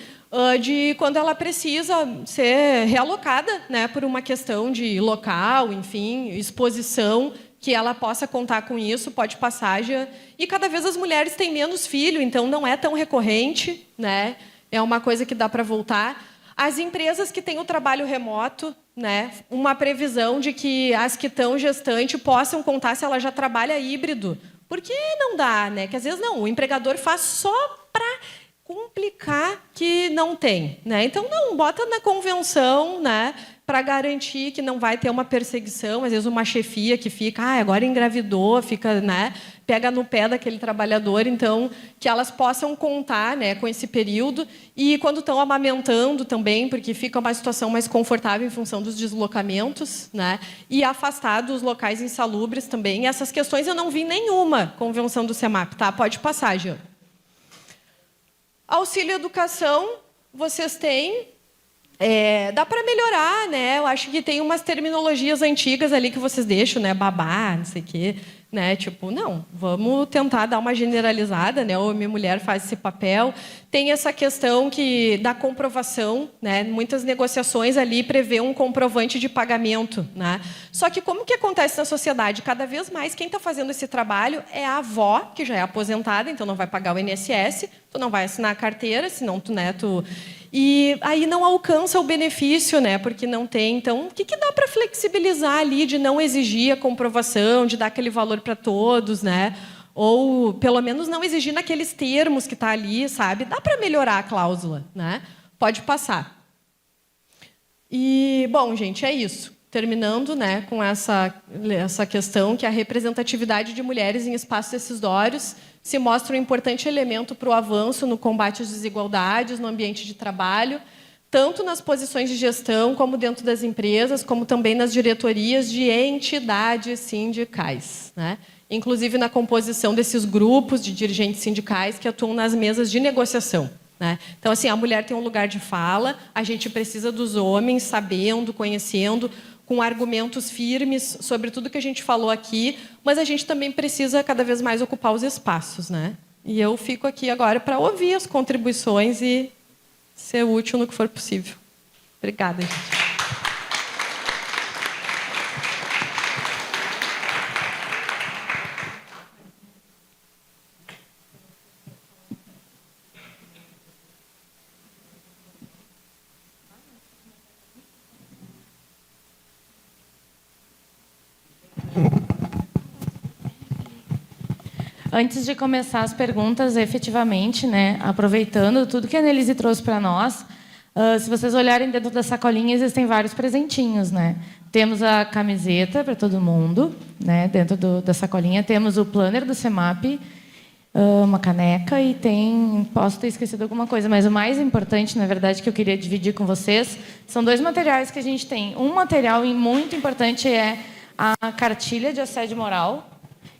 de quando ela precisa ser realocada, né, por uma questão de local, enfim, exposição, que ela possa contar com isso, pode passar, Jean. E cada vez as mulheres têm menos filho, então não é tão recorrente, né? É uma coisa que dá para voltar. As empresas que têm o trabalho remoto, né? Uma previsão de que as que estão gestante possam contar se ela já trabalha híbrido. Porque não dá, né? Que às vezes não, o empregador faz só para complicar que não tem, né? Então não bota na convenção, né? Para garantir que não vai ter uma perseguição, às vezes uma chefia que fica, agora engravidou, fica, né? Pega no pé daquele trabalhador, então que elas possam contar, né? Com esse período e quando estão amamentando também, porque fica uma situação mais confortável em função dos deslocamentos, né? E afastar dos locais insalubres também. Essas questões eu não vi nenhuma convenção do CEMAP, tá? Pode passar, Jean. Auxílio educação, vocês têm. Dá para melhorar, né? Eu acho que tem umas terminologias antigas ali que vocês deixam, né? Babá, não sei o quê, né? Tipo, não, vamos tentar dar uma generalizada, né? Homem e mulher faz esse papel. Tem essa questão da comprovação, né? Muitas negociações ali prevê um comprovante de pagamento, né? Só que como que acontece na sociedade? Cada vez mais quem está fazendo esse trabalho é a avó, que já é aposentada, então não vai pagar o INSS, tu não vai assinar a carteira, senão tu e aí não alcança o benefício, né? Porque não tem. Então, o que dá para flexibilizar ali de não exigir a comprovação, de dar aquele valor para todos, né? Ou pelo menos não exigir naqueles termos que está ali, sabe? Dá para melhorar a cláusula, né? Pode passar. E bom, gente, é isso. Terminando, né, com essa questão que a representatividade de mulheres em espaços decisórios se mostra um importante elemento para o avanço no combate às desigualdades no ambiente de trabalho, tanto nas posições de gestão, como dentro das empresas, como também nas diretorias de entidades sindicais, né? Inclusive na composição desses grupos de dirigentes sindicais que atuam nas mesas de negociação, né? Então, assim, a mulher tem um lugar de fala, a gente precisa dos homens sabendo, conhecendo, com argumentos firmes sobre tudo que a gente falou aqui, mas a gente também precisa cada vez mais ocupar os espaços, né? E eu fico aqui agora para ouvir as contribuições e ser útil no que for possível. Obrigada, gente. Antes de começar as perguntas, efetivamente, né, aproveitando tudo que a Annelise trouxe para nós, se vocês olharem dentro da sacolinha, existem vários presentinhos, né? Temos a camiseta para todo mundo, né, dentro da sacolinha. Temos o planner do CEMAP, uma caneca e posso ter esquecido alguma coisa, mas o mais importante, na verdade, que eu queria dividir com vocês, são dois materiais que a gente tem. Um material muito importante é a cartilha de assédio moral,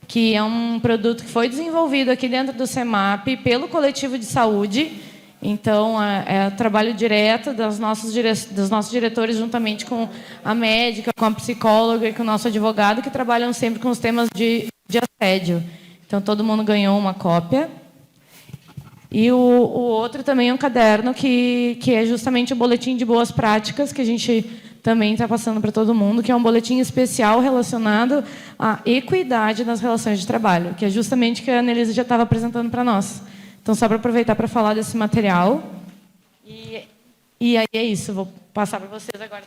que é um produto que foi desenvolvido aqui dentro do CEMAP pelo coletivo de saúde. Então, é trabalho direto dos nossos diretores, juntamente com a médica, com a psicóloga e com o nosso advogado, que trabalham sempre com os temas de assédio. Então, todo mundo ganhou uma cópia. E o outro também é um caderno que é justamente o boletim de boas práticas, que a gente também está passando para todo mundo, que é um boletim especial relacionado à equidade nas relações de trabalho, que é justamente o que a Annelise já estava apresentando para nós. Então, só para aproveitar para falar desse material. E aí é isso, vou passar para vocês agora.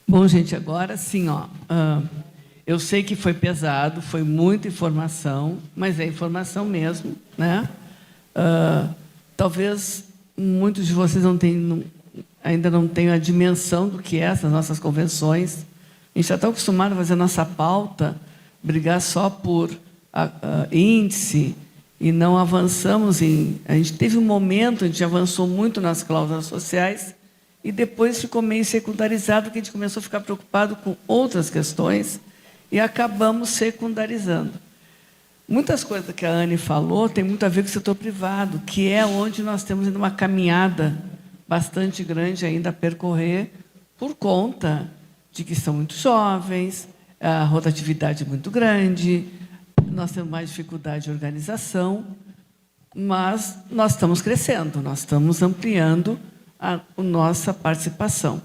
Bom, gente, agora sim, eu sei que foi pesado, foi muita informação, mas é informação mesmo, né? Talvez muitos de vocês ainda não tenham a dimensão do que é essas nossas convenções. A gente já está acostumado a fazer nossa pauta, brigar só por índice, e não avançamos A gente teve um momento, a gente avançou muito nas cláusulas sociais, e depois ficou meio secundarizado, porque a gente começou a ficar preocupado com outras questões, e acabamos secundarizando. Muitas coisas que a Anne falou têm muito a ver com o setor privado, que é onde nós temos ainda uma caminhada bastante grande ainda a percorrer, por conta de que são muito jovens, a rotatividade é muito grande, nós temos mais dificuldade de organização, mas nós estamos crescendo, nós estamos ampliando a nossa participação.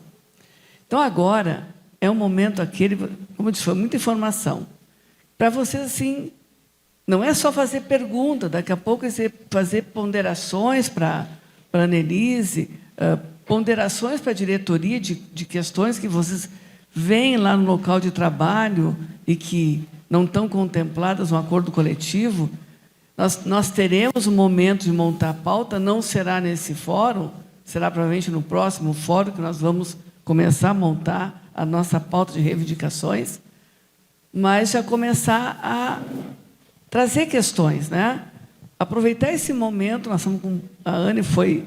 Então, agora, é um momento aquele, como eu disse, foi muita informação. Para vocês, assim, não é só fazer pergunta, daqui a pouco é fazer ponderações para a Annelise, ponderações para a diretoria de questões que vocês veem lá no local de trabalho e que não estão contempladas no acordo coletivo. Nós teremos um momento de montar a pauta, não será nesse fórum, será provavelmente no próximo fórum que nós vamos começar a montar a nossa pauta de reivindicações, mas já começar a trazer questões, né? Aproveitar esse momento, nós estamos com... A Anne foi...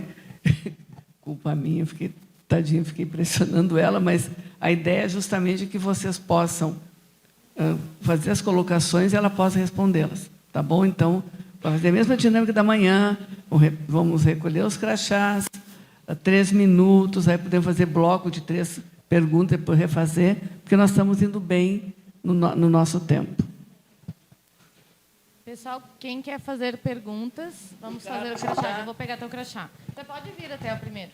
culpa minha, tadinha, fiquei pressionando ela, mas a ideia é justamente que vocês possam fazer as colocações e ela possa respondê-las. Tá bom? Então, para fazer a mesma dinâmica da manhã, vamos recolher os crachás, 3 minutos, aí podemos fazer bloco de 3 perguntas e depois refazer, porque nós estamos indo bem no nosso tempo. Pessoal, quem quer fazer perguntas, vamos fazer o crachá. Eu vou pegar teu crachá. Você pode vir até o primeiro.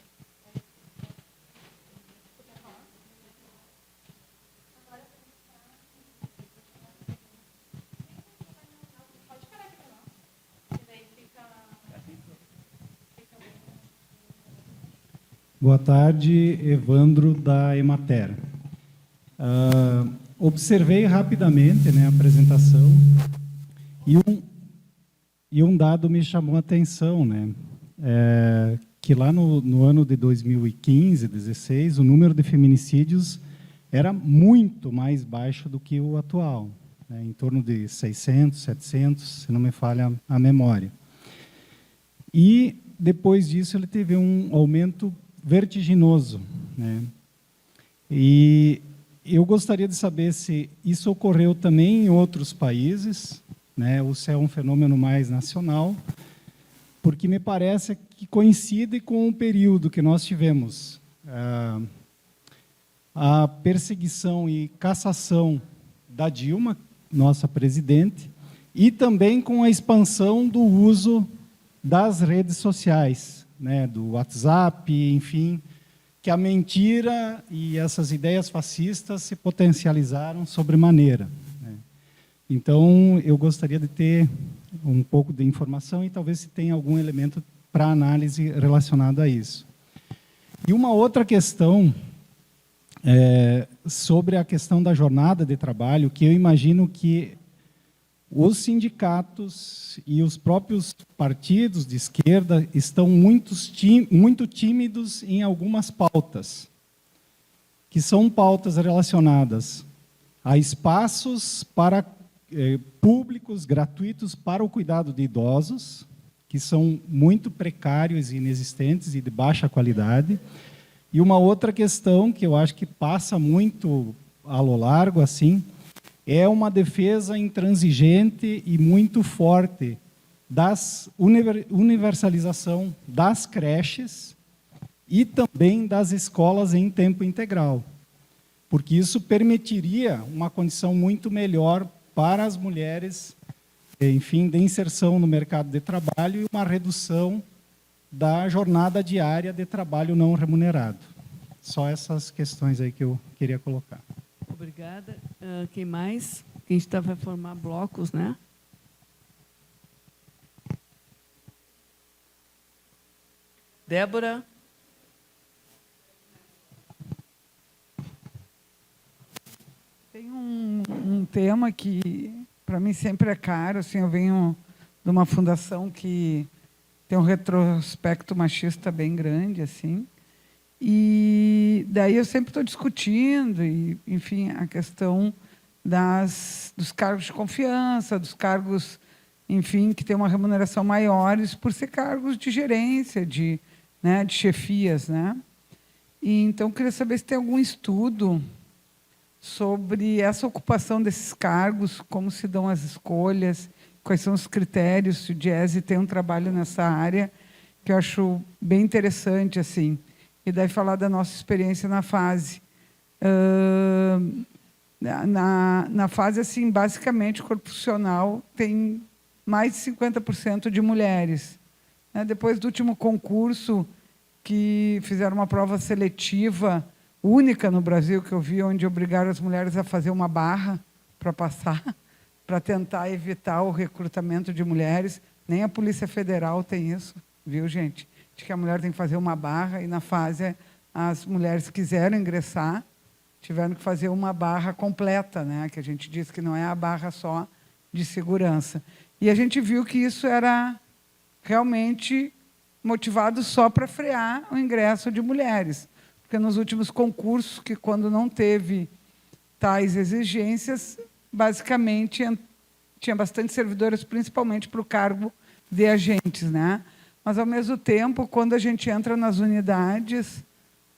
Boa tarde, Evandro, da Emater. Observei rapidamente, né, a apresentação e um dado me chamou a atenção, né, que lá no ano de 2015, 2016, o número de feminicídios era muito mais baixo do que o atual, né, em torno de 600, 700, se não me falha a memória. E, depois disso, ele teve um aumento vertiginoso, né? E eu gostaria de saber se isso ocorreu também em outros países, né, ou se é um fenômeno mais nacional, porque me parece que coincide com o período que nós tivemos a perseguição e cassação da Dilma, nossa presidente, e também com a expansão do uso das redes sociais, né, do WhatsApp, enfim, que a mentira e essas ideias fascistas se potencializaram sobremaneira, né. Então, eu gostaria de ter um pouco de informação e talvez se tenha algum elemento para análise relacionado a isso. E uma outra questão sobre a questão da jornada de trabalho, que eu imagino que os sindicatos e os próprios partidos de esquerda estão muito tímidos em algumas pautas, que são pautas relacionadas a espaços para públicos gratuitos para o cuidado de idosos, que são muito precários e inexistentes e de baixa qualidade. E uma outra questão que eu acho que passa muito ao largo, assim, é uma defesa intransigente e muito forte das universalização das creches e também das escolas em tempo integral, porque isso permitiria uma condição muito melhor para as mulheres, enfim, de inserção no mercado de trabalho e uma redução da jornada diária de trabalho não remunerado. Só essas questões aí que eu queria colocar. Obrigada. Quem mais? Quem está vai formar blocos, né? Débora. Tem um tema que, para mim, sempre é caro. Assim, eu venho de uma fundação que tem um retrospecto machista bem grande, assim. E daí eu sempre estou discutindo, e, enfim, a questão dos cargos de confiança, dos cargos, enfim, que têm uma remuneração maiores por ser cargos de gerência, de chefias, né? E, então, eu queria saber se tem algum estudo sobre essa ocupação desses cargos, como se dão as escolhas, quais são os critérios, se o Diese tem um trabalho nessa área, que eu acho bem interessante, assim. E daí falar da nossa experiência na fase. Na fase, assim, basicamente, o corpo profissional tem mais de 50% de mulheres. Depois do último concurso, que fizeram uma prova seletiva única no Brasil que eu vi, onde obrigaram as mulheres a fazer uma barra para passar, para tentar evitar o recrutamento de mulheres. Nem a Polícia Federal tem isso, viu, gente? De que a mulher tem que fazer uma barra, e na fase as mulheres quiseram ingressar, tiveram que fazer uma barra completa, né? Que a gente diz que não é a barra só de segurança. E a gente viu que isso era realmente motivado só para frear o ingresso de mulheres. Porque nos últimos concursos, que quando não teve tais exigências, basicamente tinha bastante servidoras, principalmente para o cargo de agentes, né? Mas, ao mesmo tempo, quando a gente entra nas unidades,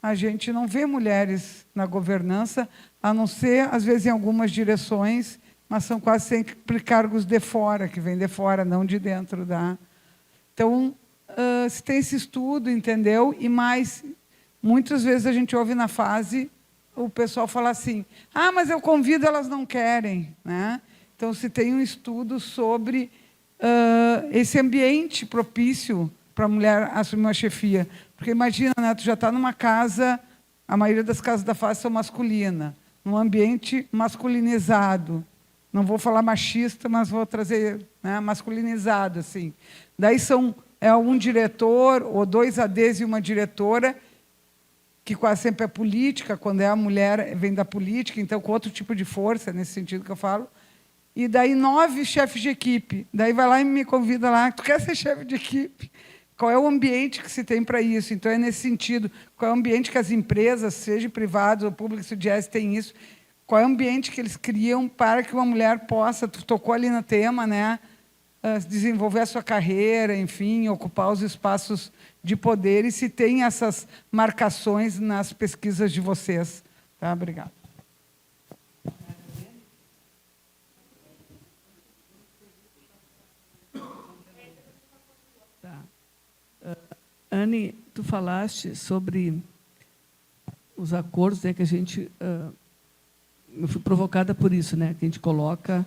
a gente não vê mulheres na governança, a não ser, às vezes, em algumas direções, mas são quase sempre cargos de fora, que vêm de fora, não de dentro da... Então, se tem esse estudo, entendeu? E mais, muitas vezes a gente ouve na fase o pessoal falar assim, ah, mas eu convido, elas não querem, né? Então, se tem um estudo sobre esse ambiente propício para a mulher assumir uma chefia. Porque imagina, né, tu já está numa casa, a maioria das casas da fase são masculinas, num ambiente masculinizado. Não vou falar machista, mas vou trazer, né, masculinizado, assim. Daí é um diretor, ou 2 ADs e uma diretora, que quase sempre é política, quando é a mulher, vem da política, então com outro tipo de força, nesse sentido que eu falo. E daí 9 chefes de equipe. Daí vai lá e me convida lá, tu quer ser chefe de equipe? Qual é o ambiente que se tem para isso? Então, é nesse sentido. Qual é o ambiente que as empresas, seja privadas ou públicas, o Diese tem isso? Qual é o ambiente que eles criam para que uma mulher possa, tu tocou ali no tema, né, desenvolver a sua carreira, enfim, ocupar os espaços de poder, e se tem essas marcações nas pesquisas de vocês. Tá? Obrigada. Anne, tu falaste sobre os acordos, né, que a gente... eu fui provocada por isso, né, que a gente coloca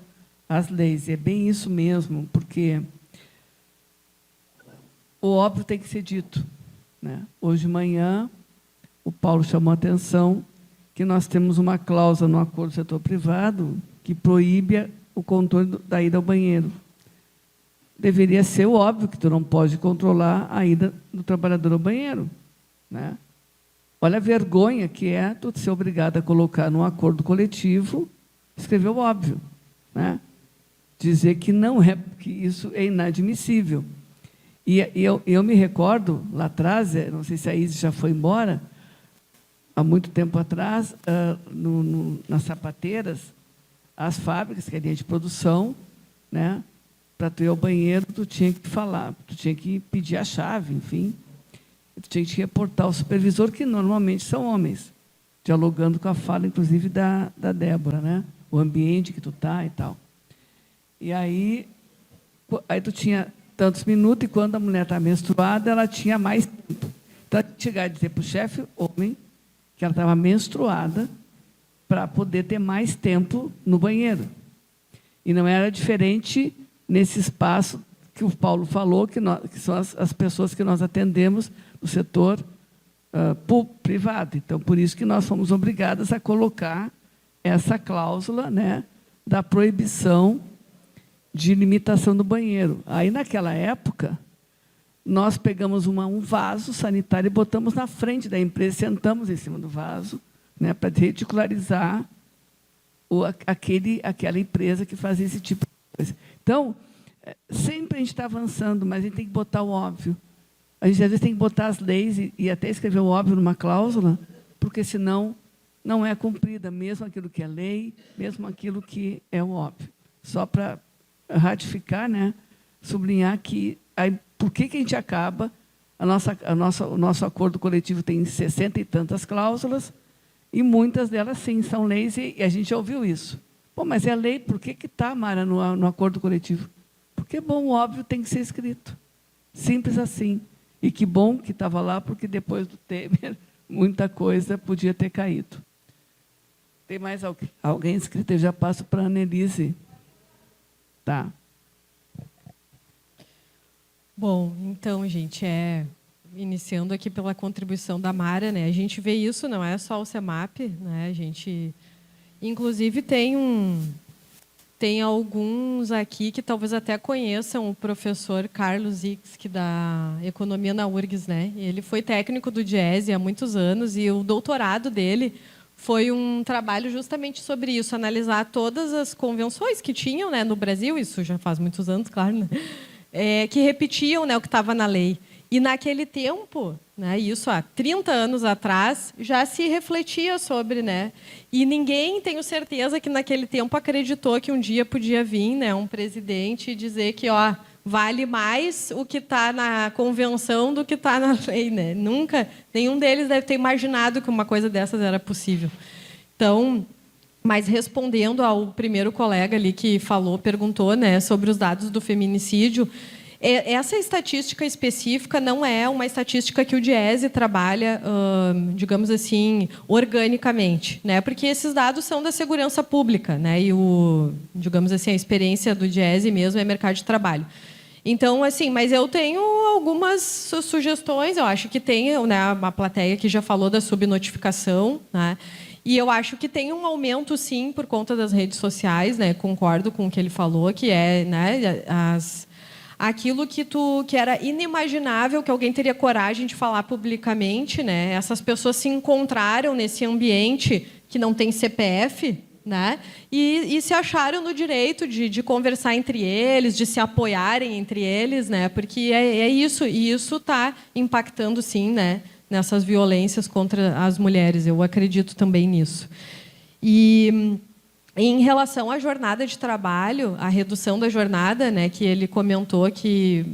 as leis. E é bem isso mesmo, porque o óbvio tem que ser dito, né? Hoje de manhã, o Paulo chamou a atenção que nós temos uma cláusula no acordo do setor privado que proíbe o controle da ida ao banheiro. Deveria ser óbvio que tu não pode controlar a ida do trabalhador ao banheiro, né? Olha a vergonha que é tu ser obrigado a colocar num acordo coletivo, escrever o óbvio, né? Dizer que não é, que isso é inadmissível. E eu me recordo, lá atrás, não sei se a Isis já foi embora, há muito tempo atrás, nas sapateiras, as fábricas, que é linha de produção, né? Para tu ir ao banheiro, tu tinha que falar, tu tinha que pedir a chave, enfim. Tu tinha que reportar ao supervisor, que normalmente são homens, dialogando com a fala, inclusive, da Débora, né? O ambiente que tu está e tal. E aí tu tinha tantos minutos, e quando a mulher está menstruada, ela tinha mais tempo. Então, chegar a dizer para o chefe homem que ela estava menstruada para poder ter mais tempo no banheiro. E não era diferente nesse espaço que o Paulo falou, que são as pessoas que nós atendemos no setor privado. Então, por isso que nós fomos obrigadas a colocar essa cláusula, né, da proibição de limitação do banheiro. Aí, naquela época, nós pegamos um vaso sanitário e botamos na frente da empresa, sentamos em cima do vaso, né, para ridicularizar aquela empresa que fazia esse tipo de coisa. Então, sempre a gente está avançando, mas a gente tem que botar o óbvio. A gente, às vezes, tem que botar as leis e até escrever o óbvio numa cláusula, porque, senão, não é cumprida, mesmo aquilo que é lei, mesmo aquilo que é o óbvio. Só para ratificar, né, sublinhar que por que a gente acaba, o nosso acordo coletivo tem 60 e tantas cláusulas, e muitas delas, sim, são leis, e a gente já ouviu isso. Pô, mas é lei, por que está, Mara, no acordo coletivo? Porque, bom, o óbvio tem que ser escrito. Simples assim. E que bom que estava lá, porque depois do Temer, muita coisa podia ter caído. Tem mais alguém inscrito? Eu já passo para a Annelise. Tá. Bom, então, gente, iniciando aqui pela contribuição da Mara, né? A gente vê isso, não é só o CEMAP, né? A gente, inclusive, tem alguns aqui que talvez até conheçam o professor Carlos Ix, da Economia na URGS, né? Ele foi técnico do Diese há muitos anos e o doutorado dele foi um trabalho justamente sobre isso, analisar todas as convenções que tinham, né, no Brasil, isso já faz muitos anos, claro, né? Que repetiam, né, o que estava na lei. E naquele tempo, né, isso há 30 anos atrás, já se refletia sobre, né? E ninguém, tenho certeza, que naquele tempo acreditou que um dia podia vir, né, um presidente e dizer que, ó, vale mais o que está na convenção do que está na lei, né? Nunca, nenhum deles deve ter imaginado que uma coisa dessas era possível. Então, mas respondendo ao primeiro colega ali que falou, perguntou, né, sobre os dados do feminicídio, essa estatística específica não é uma estatística que o Diese trabalha, digamos assim, organicamente, né? Porque esses dados são da segurança pública, né? E digamos assim, a experiência do Diese mesmo é mercado de trabalho. Então, assim, mas eu tenho algumas sugestões. Eu acho que tem, né, a plateia que já falou da subnotificação, né? E eu acho que tem um aumento, sim, por conta das redes sociais, né? Concordo com o que ele falou, que é, né, aquilo que era inimaginável que alguém teria coragem de falar publicamente, né? Essas pessoas se encontraram nesse ambiente que não tem CPF, né? E se acharam no direito de conversar entre eles, de se apoiarem entre eles, né? Porque é isso, e isso está impactando, sim, né, nessas violências contra as mulheres. Eu acredito também nisso. E em relação à jornada de trabalho, a redução da jornada, né, que ele comentou que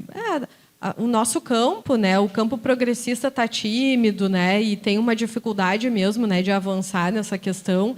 o nosso campo, né, o campo progressista está tímido, né, e tem uma dificuldade mesmo, né, de avançar nessa questão.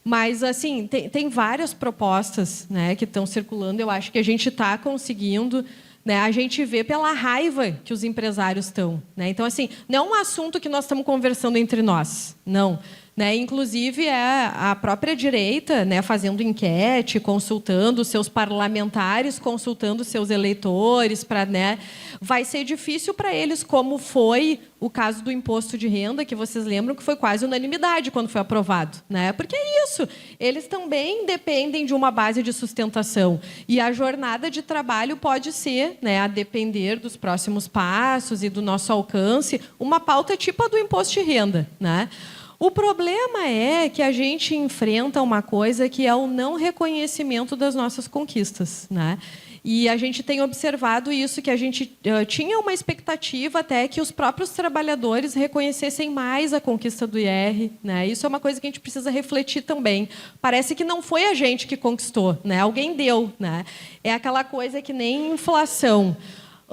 Mas, assim, tem várias propostas, né, que estão circulando. Eu acho que a gente está conseguindo, né, a gente vê pela raiva que os empresários estão, né? Então, assim, não é um assunto que nós estamos conversando entre nós, não. Né? Inclusive, a própria direita, né, fazendo enquete, consultando seus parlamentares, consultando seus eleitores, né, vai ser difícil para eles, como foi o caso do imposto de renda, que vocês lembram que foi quase unanimidade quando foi aprovado, né? Porque é isso, eles também dependem de uma base de sustentação. E a jornada de trabalho pode ser, né, a depender dos próximos passos e do nosso alcance, uma pauta tipo a do imposto de renda, né? O problema é que a gente enfrenta uma coisa que é o não reconhecimento das nossas conquistas, né? E a gente tem observado isso, que a gente tinha uma expectativa até que os próprios trabalhadores reconhecessem mais a conquista do IR, né? Isso é uma coisa que a gente precisa refletir também. Parece que não foi a gente que conquistou, né? Alguém deu, né? É aquela coisa que nem inflação.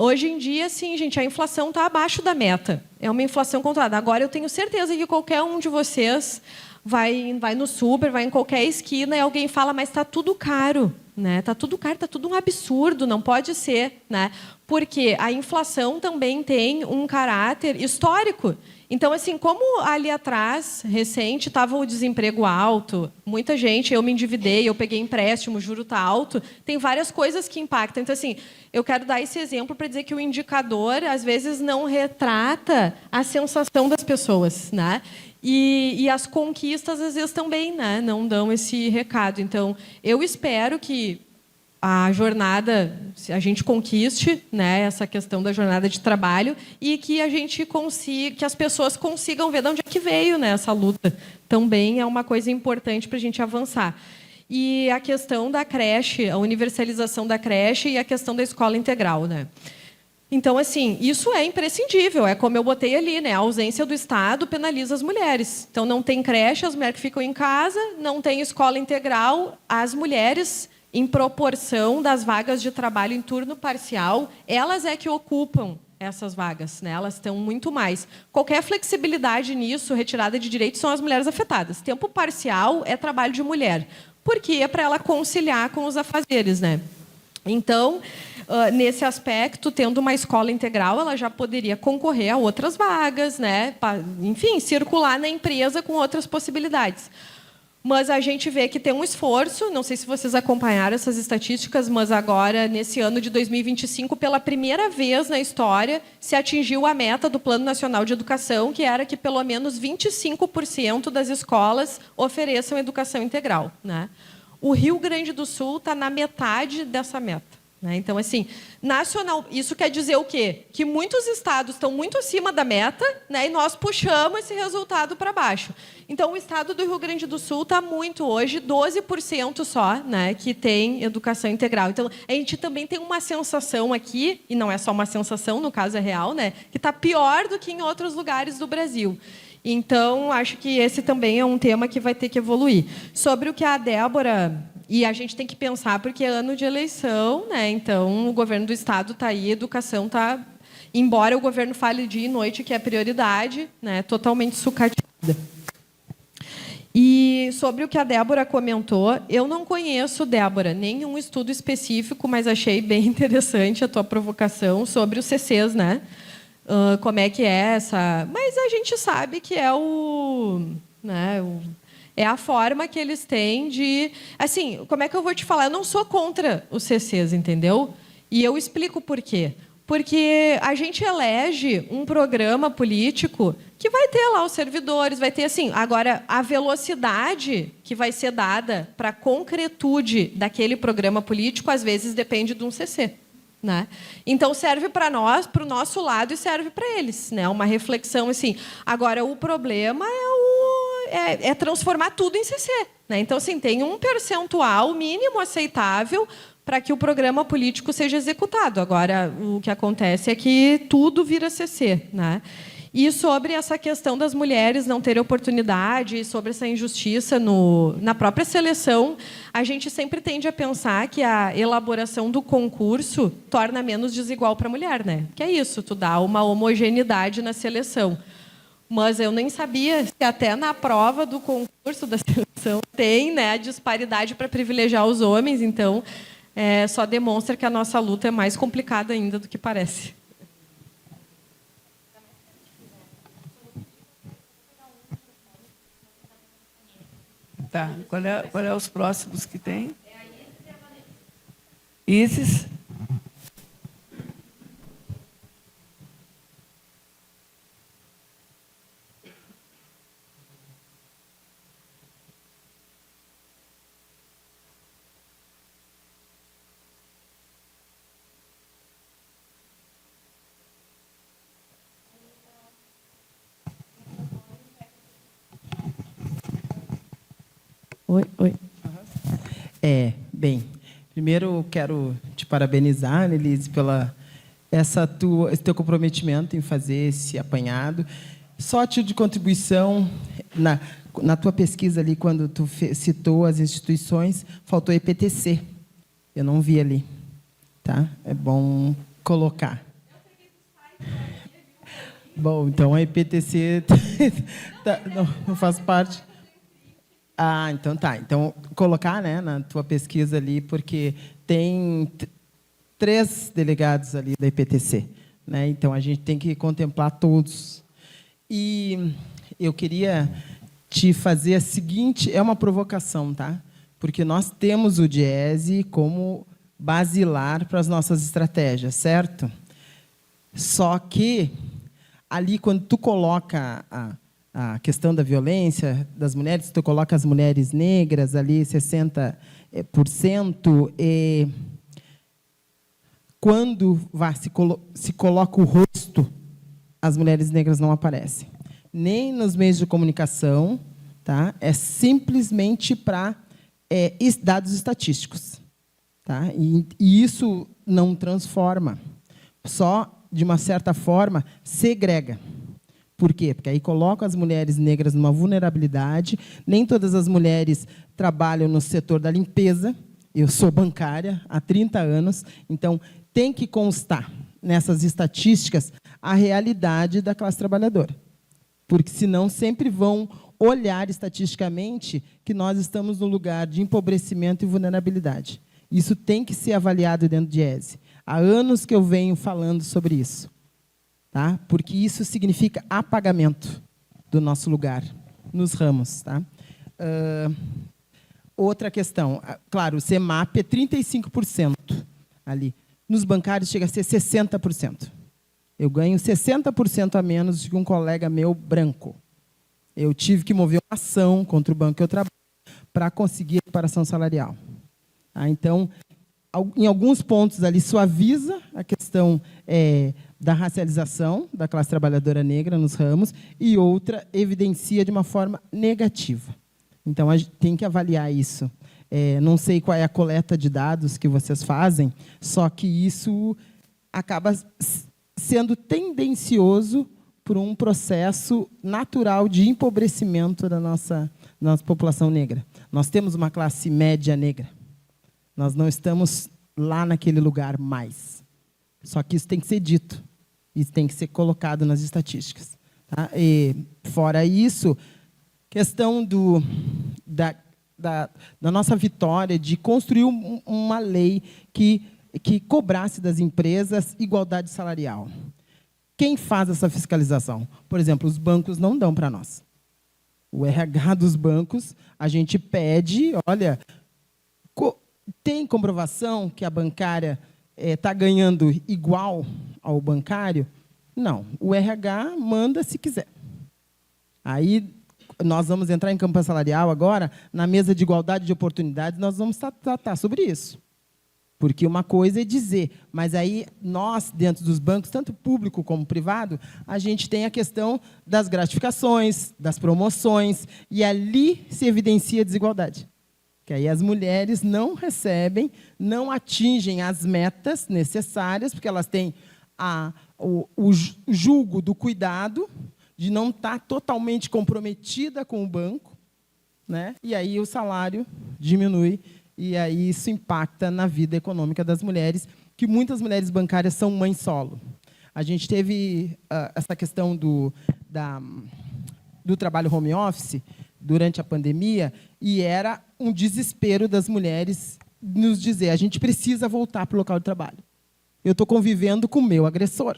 Hoje em dia, sim, gente, a inflação está abaixo da meta. É uma inflação controlada. Agora, eu tenho certeza que qualquer um de vocês vai no super, vai em qualquer esquina e alguém fala, mas está tudo caro, né? Está tudo caro, está tudo um absurdo, não pode ser, né? Porque a inflação também tem um caráter histórico. Então, assim, como ali atrás, recente, estava o desemprego alto, muita gente, eu me endividei, eu peguei empréstimo, o juro está alto, tem várias coisas que impactam. Então, assim, eu quero dar esse exemplo para dizer que o indicador, às vezes, não retrata a sensação das pessoas, né? E as conquistas, às vezes, também, né, não dão esse recado. Então, eu espero que a jornada, a gente conquiste, né, essa questão da jornada de trabalho e que a gente consiga, que as pessoas consigam ver de onde é que veio, né, essa luta. Também é uma coisa importante para a gente avançar. E a questão da creche, a universalização da creche e a questão da escola integral, né? Então, assim, isso é imprescindível. É como eu botei ali, né? A ausência do Estado penaliza as mulheres. Então, não tem creche, as mulheres que ficam em casa, não tem escola integral, as mulheres, em proporção das vagas de trabalho em turno parcial, elas é que ocupam essas vagas, né? Elas estão muito mais. Qualquer flexibilidade nisso, retirada de direitos, são as mulheres afetadas. Tempo parcial é trabalho de mulher. Por quê? É para ela conciliar com os afazeres, né? Então, nesse aspecto, tendo uma escola integral, ela já poderia concorrer a outras vagas, né? Enfim, circular na empresa com outras possibilidades. Mas a gente vê que tem um esforço, não sei se vocês acompanharam essas estatísticas, mas agora, nesse ano de 2025, pela primeira vez na história, se atingiu a meta do Plano Nacional de Educação, que era que pelo menos 25% das escolas ofereçam educação integral, né? O Rio Grande do Sul está na metade dessa meta. Então, assim, nacional, isso quer dizer o quê? Que muitos estados estão muito acima da meta, né, e nós puxamos esse resultado para baixo. Então, o estado do Rio Grande do Sul está muito hoje, 12% só, né, que tem educação integral. Então, a gente também tem uma sensação aqui, e não é só uma sensação, no caso é real, né, que está pior do que em outros lugares do Brasil. Então, acho que esse também é um tema que vai ter que evoluir. Sobre o que a Débora... E a gente tem que pensar, porque é ano de eleição, né? Então, o governo do Estado está aí, a educação está... Embora o governo fale dia e noite que é prioridade, né, totalmente sucateada. E sobre o que a Débora comentou, eu não conheço, Débora, nenhum estudo específico, mas achei bem interessante a tua provocação sobre os CCs, né? Como é que é essa... Mas a gente sabe que é é a forma que eles têm de... Assim, como é que eu vou te falar? Eu não sou contra os CCs, entendeu? E eu explico por quê. Porque a gente elege um programa político que vai ter lá os servidores, vai ter assim... Agora, a velocidade que vai ser dada para a concretude daquele programa político, às vezes, depende de um CC. Né? Então, serve para nós, para o nosso lado, e serve para eles. Né? Uma reflexão assim. Agora, o problema é transformar tudo em CC. Né? Então, assim, tem um percentual mínimo aceitável para que o programa político seja executado. Agora, o que acontece é que tudo vira CC. Né? E sobre essa questão das mulheres não terem oportunidade, sobre essa injustiça na própria seleção, a gente sempre tende a pensar que a elaboração do concurso torna menos desigual para a mulher. Né? Que é isso, tu dá uma homogeneidade na seleção. Mas eu nem sabia se até na prova do concurso da seleção tem, né, a disparidade para privilegiar os homens. Então, só demonstra que a nossa luta é mais complicada ainda do que parece. Tá. Qual é os próximos que tem? Isis. Oi. Bem, primeiro quero te parabenizar, Annelise, pela esse teu comprometimento em fazer esse apanhado. Só a título de contribuição, na tua pesquisa ali, quando tu citou as instituições, faltou EPTC. Eu não vi ali. Tá? É bom colocar. Bom, então a EPTC não faz parte... Ah, então tá. Então, colocar, né, na tua pesquisa ali, porque tem 3 delegados ali da IPTC. Né? Então, a gente tem que contemplar todos. E eu queria te fazer a seguinte... É uma provocação, tá? Porque nós temos o DIESE como basilar para as nossas estratégias, certo? Só que, ali, quando tu coloca a questão da violência das mulheres, tu coloca as mulheres negras ali, 60%, e quando se coloca o rosto, as mulheres negras não aparecem. Nem nos meios de comunicação, tá? É simplesmente para dados estatísticos. Tá? E isso não transforma, só, de uma certa forma, segrega. Por quê? Porque aí coloca as mulheres negras numa vulnerabilidade. Nem todas as mulheres trabalham no setor da limpeza. Eu sou bancária há 30 anos, então tem que constar nessas estatísticas a realidade da classe trabalhadora. Porque, senão, sempre vão olhar estatisticamente que nós estamos no lugar de empobrecimento e vulnerabilidade. Isso tem que ser avaliado dentro do DIESE. Há anos que eu venho falando sobre isso. Tá? Porque isso significa apagamento do nosso lugar nos ramos. Tá? Outra questão, claro, o CEMAP é 35% ali. Nos bancários chega a ser 60%. Eu ganho 60% a menos que um colega meu branco. Eu tive que mover uma ação contra o banco que eu trabalho para conseguir a equiparação salarial. Então, em alguns pontos ali suaviza a questão da racialização da classe trabalhadora negra nos ramos e outra evidencia de uma forma negativa. Então, a gente tem que avaliar isso. Não sei qual é a coleta de dados que vocês fazem, só que isso acaba sendo tendencioso por um processo natural de empobrecimento da nossa população negra. Nós temos uma classe média negra. Nós não estamos lá naquele lugar mais. Só que isso tem que ser dito. Isso tem que ser colocado nas estatísticas. Tá? E, fora isso, questão da nossa vitória de construir uma lei que cobrasse das empresas igualdade salarial. Quem faz essa fiscalização? Por exemplo, os bancos não dão para nós. O RH dos bancos, a gente pede, olha, tem comprovação que a bancária está ganhando igual ao bancário? Não. O RH manda se quiser. Aí, nós vamos entrar em campanha salarial agora, na mesa de igualdade de oportunidades, nós vamos tratar sobre isso. Porque uma coisa é dizer, mas aí nós, dentro dos bancos, tanto público como privado, a gente tem a questão das gratificações, das promoções, e ali se evidencia a desigualdade. Que aí as mulheres não recebem, não atingem as metas necessárias, porque elas têm o julgo do cuidado, de não estar totalmente comprometida com o banco, né? E aí o salário diminui, e aí isso impacta na vida econômica das mulheres, que muitas mulheres bancárias são mães solo. A gente teve essa questão do trabalho home office durante a pandemia, e era um desespero das mulheres nos dizer, a gente precisa voltar para o local de trabalho. Eu estou convivendo com o meu agressor,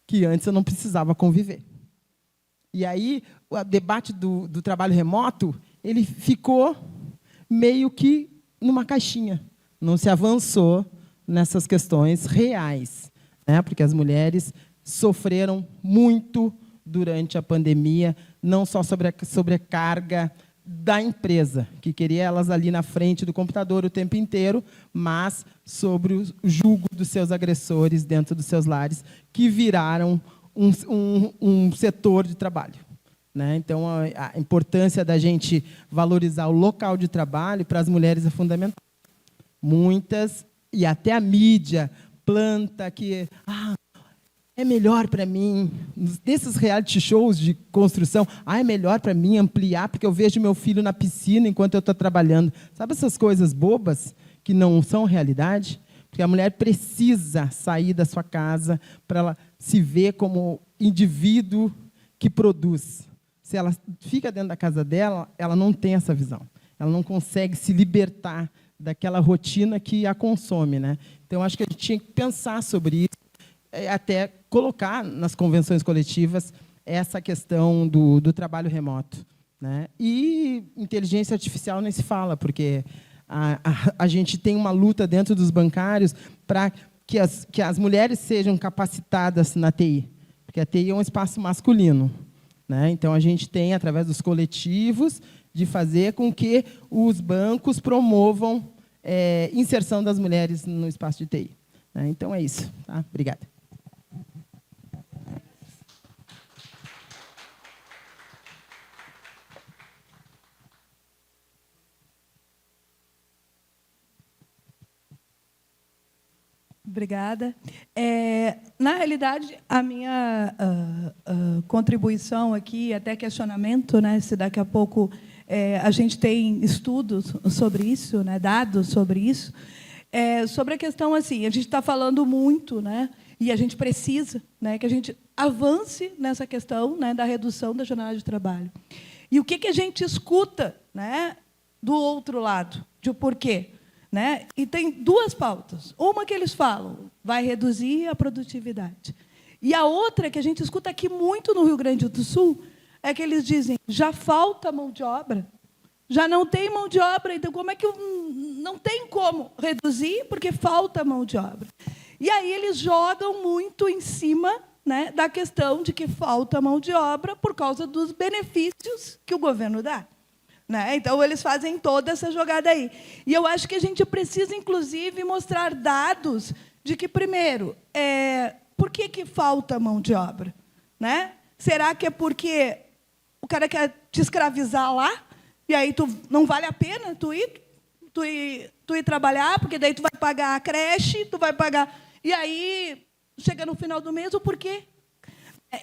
que antes eu não precisava conviver. E aí, o debate do trabalho remoto, ele ficou meio que numa caixinha. Não se avançou nessas questões reais, né? Porque as mulheres sofreram muito durante a pandemia, não só sobre a sobrecarga da empresa, que queria elas ali na frente do computador o tempo inteiro, mas sobre o julgo dos seus agressores dentro dos seus lares, que viraram um setor de trabalho. Né? Então, a importância da gente valorizar o local de trabalho para as mulheres é fundamental. Muitas, e até a mídia, planta que é melhor para mim, desses reality shows de construção, é melhor para mim ampliar, porque eu vejo meu filho na piscina enquanto eu estou trabalhando. Sabe essas coisas bobas que não são realidade? Porque a mulher precisa sair da sua casa para ela se ver como indivíduo que produz. Se ela fica dentro da casa dela, ela não tem essa visão. Ela não consegue se libertar daquela rotina que a consome. Né? Então, acho que a gente tinha que pensar sobre isso, até colocar nas convenções coletivas essa questão do trabalho remoto. Né? E inteligência artificial nem se fala, porque a gente tem uma luta dentro dos bancários para que as mulheres sejam capacitadas na TI, porque a TI é um espaço masculino. Né? Então, a gente tem, através dos coletivos, de fazer com que os bancos promovam inserção das mulheres no espaço de TI. Né? Então, é isso. Tá? Obrigada. Obrigada. Na realidade, a minha contribuição aqui, até questionamento, né, se daqui a pouco a gente tem estudos sobre isso, né, dados sobre isso, sobre a questão, assim, a gente está falando muito, né, e a gente precisa, né, que a gente avance nessa questão, né, da redução da jornada de trabalho. E o que a gente escuta, né, do outro lado? De por quê? Né? E tem duas pautas. Uma que eles falam, vai reduzir a produtividade. E a outra, que a gente escuta aqui muito no Rio Grande do Sul, é que eles dizem, já falta mão de obra, Já não tem mão de obra, então como é que não tem como reduzir porque falta mão de obra? E aí eles jogam muito em cima, né, da questão de que falta mão de obra por causa dos benefícios que o governo dá. Né? Então, eles fazem toda essa jogada aí. E eu acho que a gente precisa, inclusive, mostrar dados de que, primeiro, por que falta mão de obra? Né? Será que é porque o cara quer te escravizar lá, e aí não vale a pena tu ir trabalhar, porque daí tu vai pagar a creche, tu vai pagar... E aí, chega no final do mês, o porquê?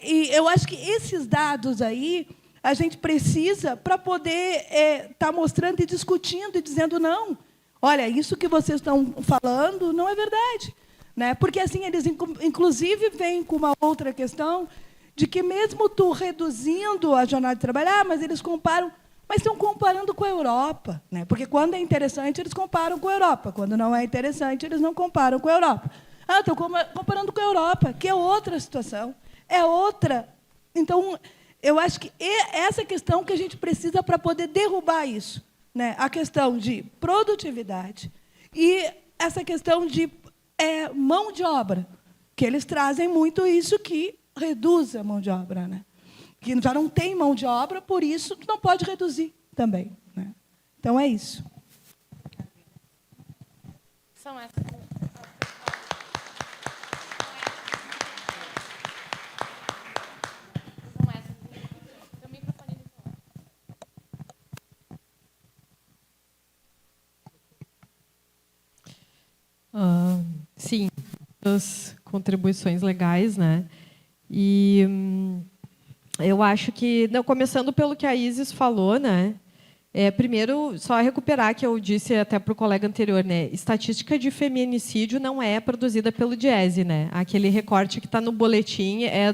E eu acho que esses dados aí... a gente precisa para poder estar mostrando e discutindo e dizendo, não, olha, isso que vocês estão falando não é verdade. Né? Porque, assim, eles, inclusive, vêm com uma outra questão de que, mesmo tu reduzindo a jornada de trabalho, mas eles comparam, mas estão comparando com a Europa. Né? Porque, quando é interessante, eles comparam com a Europa. Quando não é interessante, eles não comparam com a Europa. Estão comparando com a Europa, que é outra situação. É outra... Então... eu acho que essa questão que a gente precisa para poder derrubar isso, né? A questão de produtividade e essa questão de mão de obra, que eles trazem muito isso que reduz a mão de obra, né? Que já não tem mão de obra, por isso tu não pode reduzir também, né? Então é isso. São essas. Sim, as contribuições legais, né? E eu acho que, não, começando pelo que a Isis falou, né? Primeiro, só recuperar que eu disse até para o colega anterior, né? Estatística de feminicídio não é produzida pelo Diese, né? Aquele recorte que está no boletim é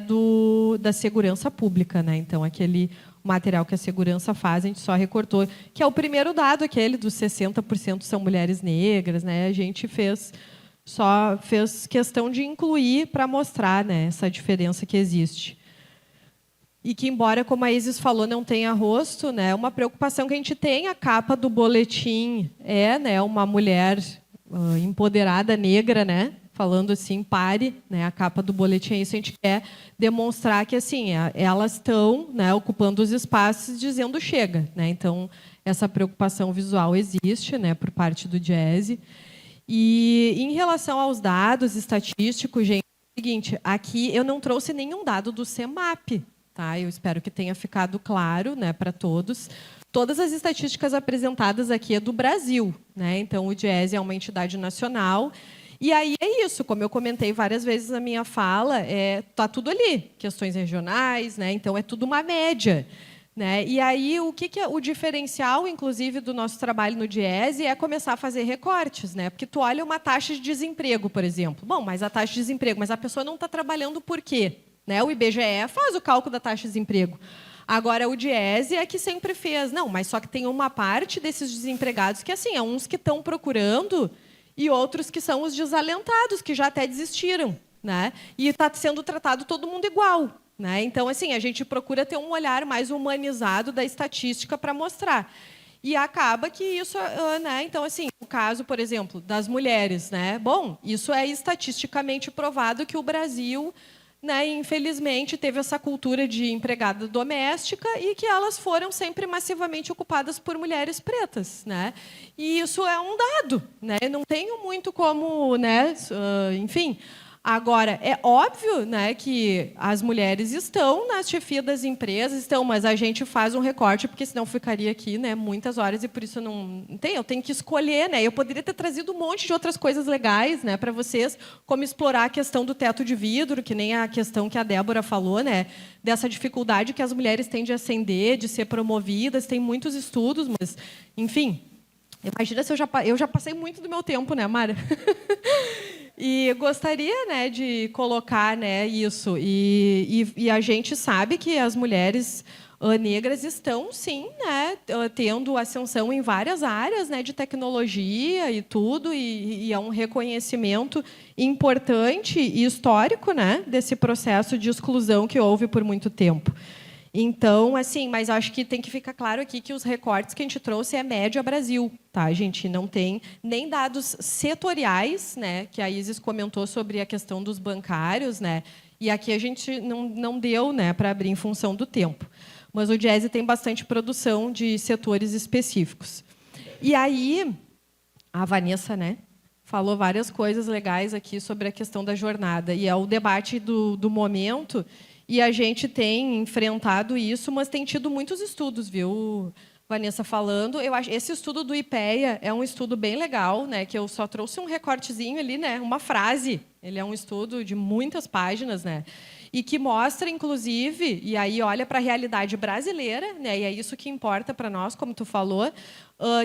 da segurança pública, né? Então, aquele material que a segurança faz, a gente só recortou, que é o primeiro dado, aquele dos 60% são mulheres negras, né? A gente só fez questão de incluir para mostrar, né, essa diferença que existe. E que, embora, como a Isis falou, não tenha rosto, né, uma preocupação que a gente tem, a capa do boletim né, uma mulher empoderada, negra, né, falando assim, pare, né, a capa do boletim é isso, a gente quer demonstrar que assim, elas estão, né, ocupando os espaços dizendo chega. Né, então, essa preocupação visual existe, né, por parte do Diese. E, em relação aos dados estatísticos, gente, é o seguinte, aqui eu não trouxe nenhum dado do CEMAP, tá? Eu espero que tenha ficado claro, né, para todos. Todas as estatísticas apresentadas aqui é do Brasil, né? Então, o Diese é uma entidade nacional. E aí é isso, como eu comentei várias vezes na minha fala, tá tudo ali, questões regionais, né? Então, é tudo uma média. Né? E aí, o que é o diferencial, inclusive, do nosso trabalho no Diese é começar a fazer recortes. Né? Porque tu olha uma taxa de desemprego, por exemplo. Bom, mas a taxa de desemprego, mas a pessoa não está trabalhando por quê? Né? O IBGE faz o cálculo da taxa de desemprego. Agora, o Diese é que sempre fez. Não, mas só que tem uma parte desses desempregados que, assim, uns que estão procurando e outros que são os desalentados, que já até desistiram. Né? E está sendo tratado todo mundo igual. Né? Então, assim, a gente procura ter um olhar mais humanizado da estatística para mostrar. E acaba que isso... né? Então, assim, o caso, por exemplo, das mulheres. Né? Bom, isso é estatisticamente provado que o Brasil, né, infelizmente, teve essa cultura de empregada doméstica e que elas foram sempre massivamente ocupadas por mulheres pretas. Né? E isso é um dado. Né? Não tenho muito como... Né, enfim... Agora, é óbvio, né, que as mulheres estão na chefia das empresas, mas a gente faz um recorte, porque senão ficaria aqui, né, muitas horas, e por isso eu tenho que escolher. Né? Eu poderia ter trazido um monte de outras coisas legais, né, para vocês, como explorar a questão do teto de vidro, que nem a questão que a Débora falou, né, dessa dificuldade que as mulheres têm de ascender, de ser promovidas. Tem muitos estudos, mas, enfim, imagina se eu já passei muito do meu tempo, né, Mara? E gostaria, né, de colocar, né, isso. E a gente sabe que as mulheres negras estão, sim, né, tendo ascensão em várias áreas, né, de tecnologia e tudo, e é um reconhecimento importante e histórico, né, desse processo de exclusão que houve por muito tempo. Então, assim, mas acho que tem que ficar claro aqui que os recortes que a gente trouxe é média Brasil, tá? A gente não tem nem dados setoriais, né? Que a Isis comentou sobre a questão dos bancários, né? E aqui a gente não deu, né, para abrir em função do tempo. Mas o Diese tem bastante produção de setores específicos. E aí, a Vanessa, né, falou várias coisas legais aqui sobre a questão da jornada. E é o debate do momento. E a gente tem enfrentado isso, mas tem tido muitos estudos, viu, Vanessa, falando. Eu acho esse estudo do IPEA é um estudo bem legal, né, que eu só trouxe um recortezinho ali, né, uma frase. Ele é um estudo de muitas páginas, né, e que mostra, inclusive, e aí olha para a realidade brasileira, né, e é isso que importa para nós, como tu falou,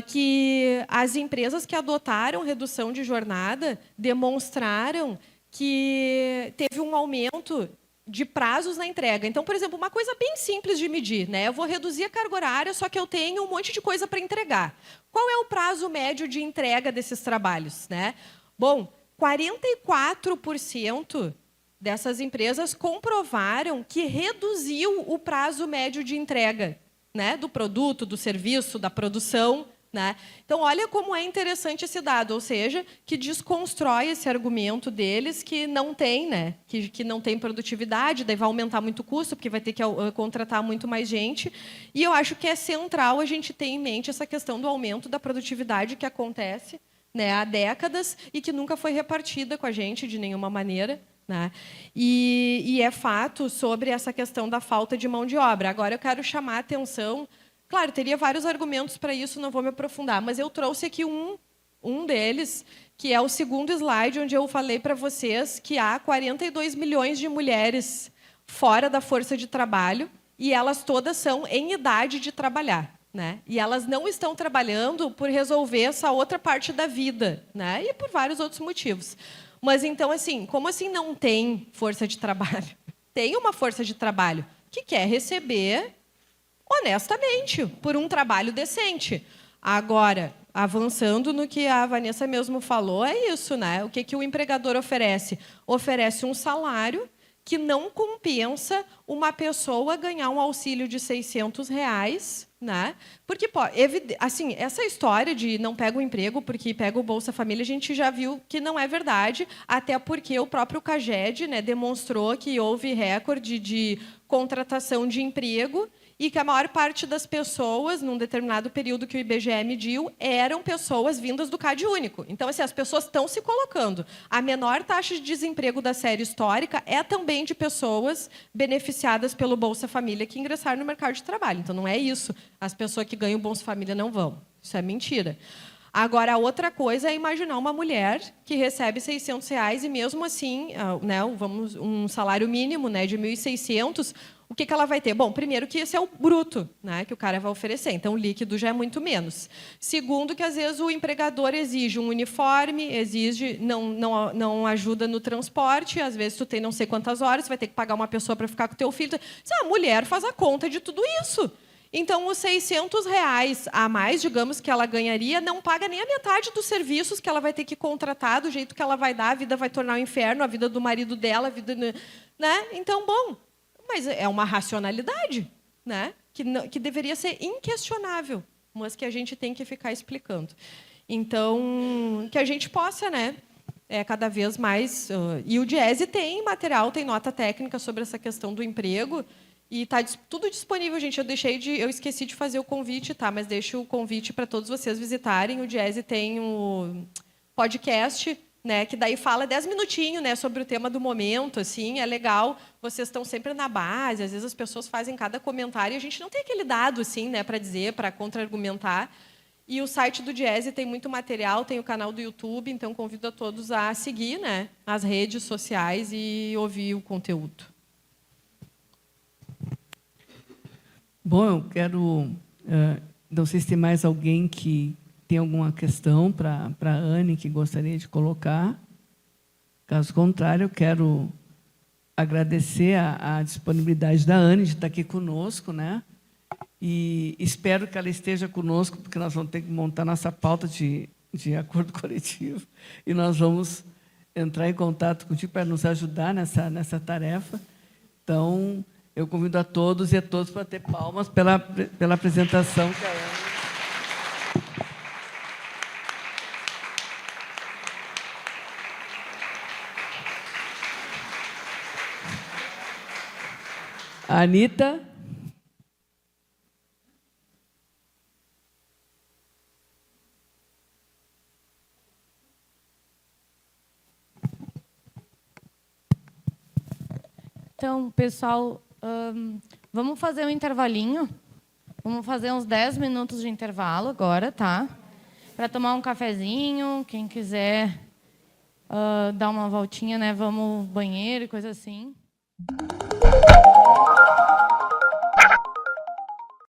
que as empresas que adotaram redução de jornada demonstraram que teve um aumento de prazos na entrega. Então, por exemplo, uma coisa bem simples de medir, né? Eu vou reduzir a carga horária, só que eu tenho um monte de coisa para entregar. Qual é o prazo médio de entrega desses trabalhos, né? Bom, 44% dessas empresas comprovaram que reduziu o prazo médio de entrega, né, do produto, do serviço, da produção, né? Então, olha como é interessante esse dado, ou seja, que desconstrói esse argumento deles que não tem, né, que não tem produtividade, daí vai aumentar muito o custo, porque vai ter que contratar muito mais gente. E eu acho que é central a gente ter em mente essa questão do aumento da produtividade que acontece, né, há décadas e que nunca foi repartida com a gente de nenhuma maneira, né? E é fato sobre essa questão da falta de mão de obra. Agora, eu quero chamar a atenção. Claro, teria vários argumentos para isso, não vou me aprofundar, mas eu trouxe aqui um deles, que é o segundo slide, onde eu falei para vocês que há 42 milhões de mulheres fora da força de trabalho e elas todas são em idade de trabalhar, né? E elas não estão trabalhando por resolver essa outra parte da vida, né? E por vários outros motivos. Mas, então, assim, como assim não tem força de trabalho? Tem uma força de trabalho que quer receber honestamente, por um trabalho decente. Agora, avançando no que a Vanessa mesmo falou, é isso, né? O que o empregador oferece? Oferece um salário que não compensa uma pessoa ganhar um auxílio de R$600, né? Porque, assim, essa história de não pega o emprego porque pega o Bolsa Família, a gente já viu que não é verdade, até porque o próprio CAGED, né, demonstrou que houve recorde de contratação de emprego e que a maior parte das pessoas, num determinado período que o IBGE mediu, eram pessoas vindas do CadÚnico. Então, assim, as pessoas estão se colocando. A menor taxa de desemprego da série histórica é também de pessoas beneficiadas pelo Bolsa Família que ingressaram no mercado de trabalho. Então, não é isso. As pessoas que ganham o Bolsa Família não vão. Isso é mentira. Agora, a outra coisa é imaginar uma mulher que recebe R$600 e, mesmo assim, né, um salário mínimo, né, de 1.600, o que ela vai ter? Bom, primeiro que esse é o bruto, né, que o cara vai oferecer, então o líquido já é muito menos. Segundo, que às vezes o empregador exige um uniforme, exige não ajuda no transporte, às vezes tu tem não sei quantas horas, tu vai ter que pagar uma pessoa para ficar com o teu filho. A mulher faz a conta de tudo isso. Então, os R$600 a mais, digamos, que ela ganharia, não paga nem a metade dos serviços que ela vai ter que contratar, do jeito que ela vai dar, a vida vai tornar um inferno, a vida do marido dela, a vida, né? Então, bom, mas é uma racionalidade, né, que deveria ser inquestionável, mas que a gente tem que ficar explicando. Então, que a gente possa, né, cada vez mais... e o Diese tem material, tem nota técnica sobre essa questão do emprego, e está tudo disponível, gente. Eu esqueci de fazer o convite, tá? Mas deixo o convite para todos vocês visitarem. O Diese tem um podcast, né, que daí fala 10 minutinhos, né, sobre o tema do momento, assim, é legal. Vocês estão sempre na base, às vezes as pessoas fazem cada comentário e a gente não tem aquele dado, assim, né, para dizer, para contra-argumentar. E o site do Diese tem muito material, tem o canal do YouTube, então convido a todos a seguir, né, as redes sociais e ouvir o conteúdo. Bom, eu quero... não sei se tem mais alguém que tem alguma questão para a Anne que gostaria de colocar. Caso contrário, eu quero agradecer a disponibilidade da Anne de estar aqui conosco, né? E espero que ela esteja conosco, porque nós vamos ter que montar nossa pauta de acordo coletivo e nós vamos entrar em contato contigo para nos ajudar nessa tarefa. Então, eu convido a todos e a todos para ter palmas pela apresentação que a Ana... A Anitta. Então, pessoal, vamos fazer um intervalinho. Vamos fazer uns 10 minutos de intervalo agora, tá? Para tomar um cafezinho, quem quiser dar uma voltinha, né? Vamos ao banheiro e coisa assim.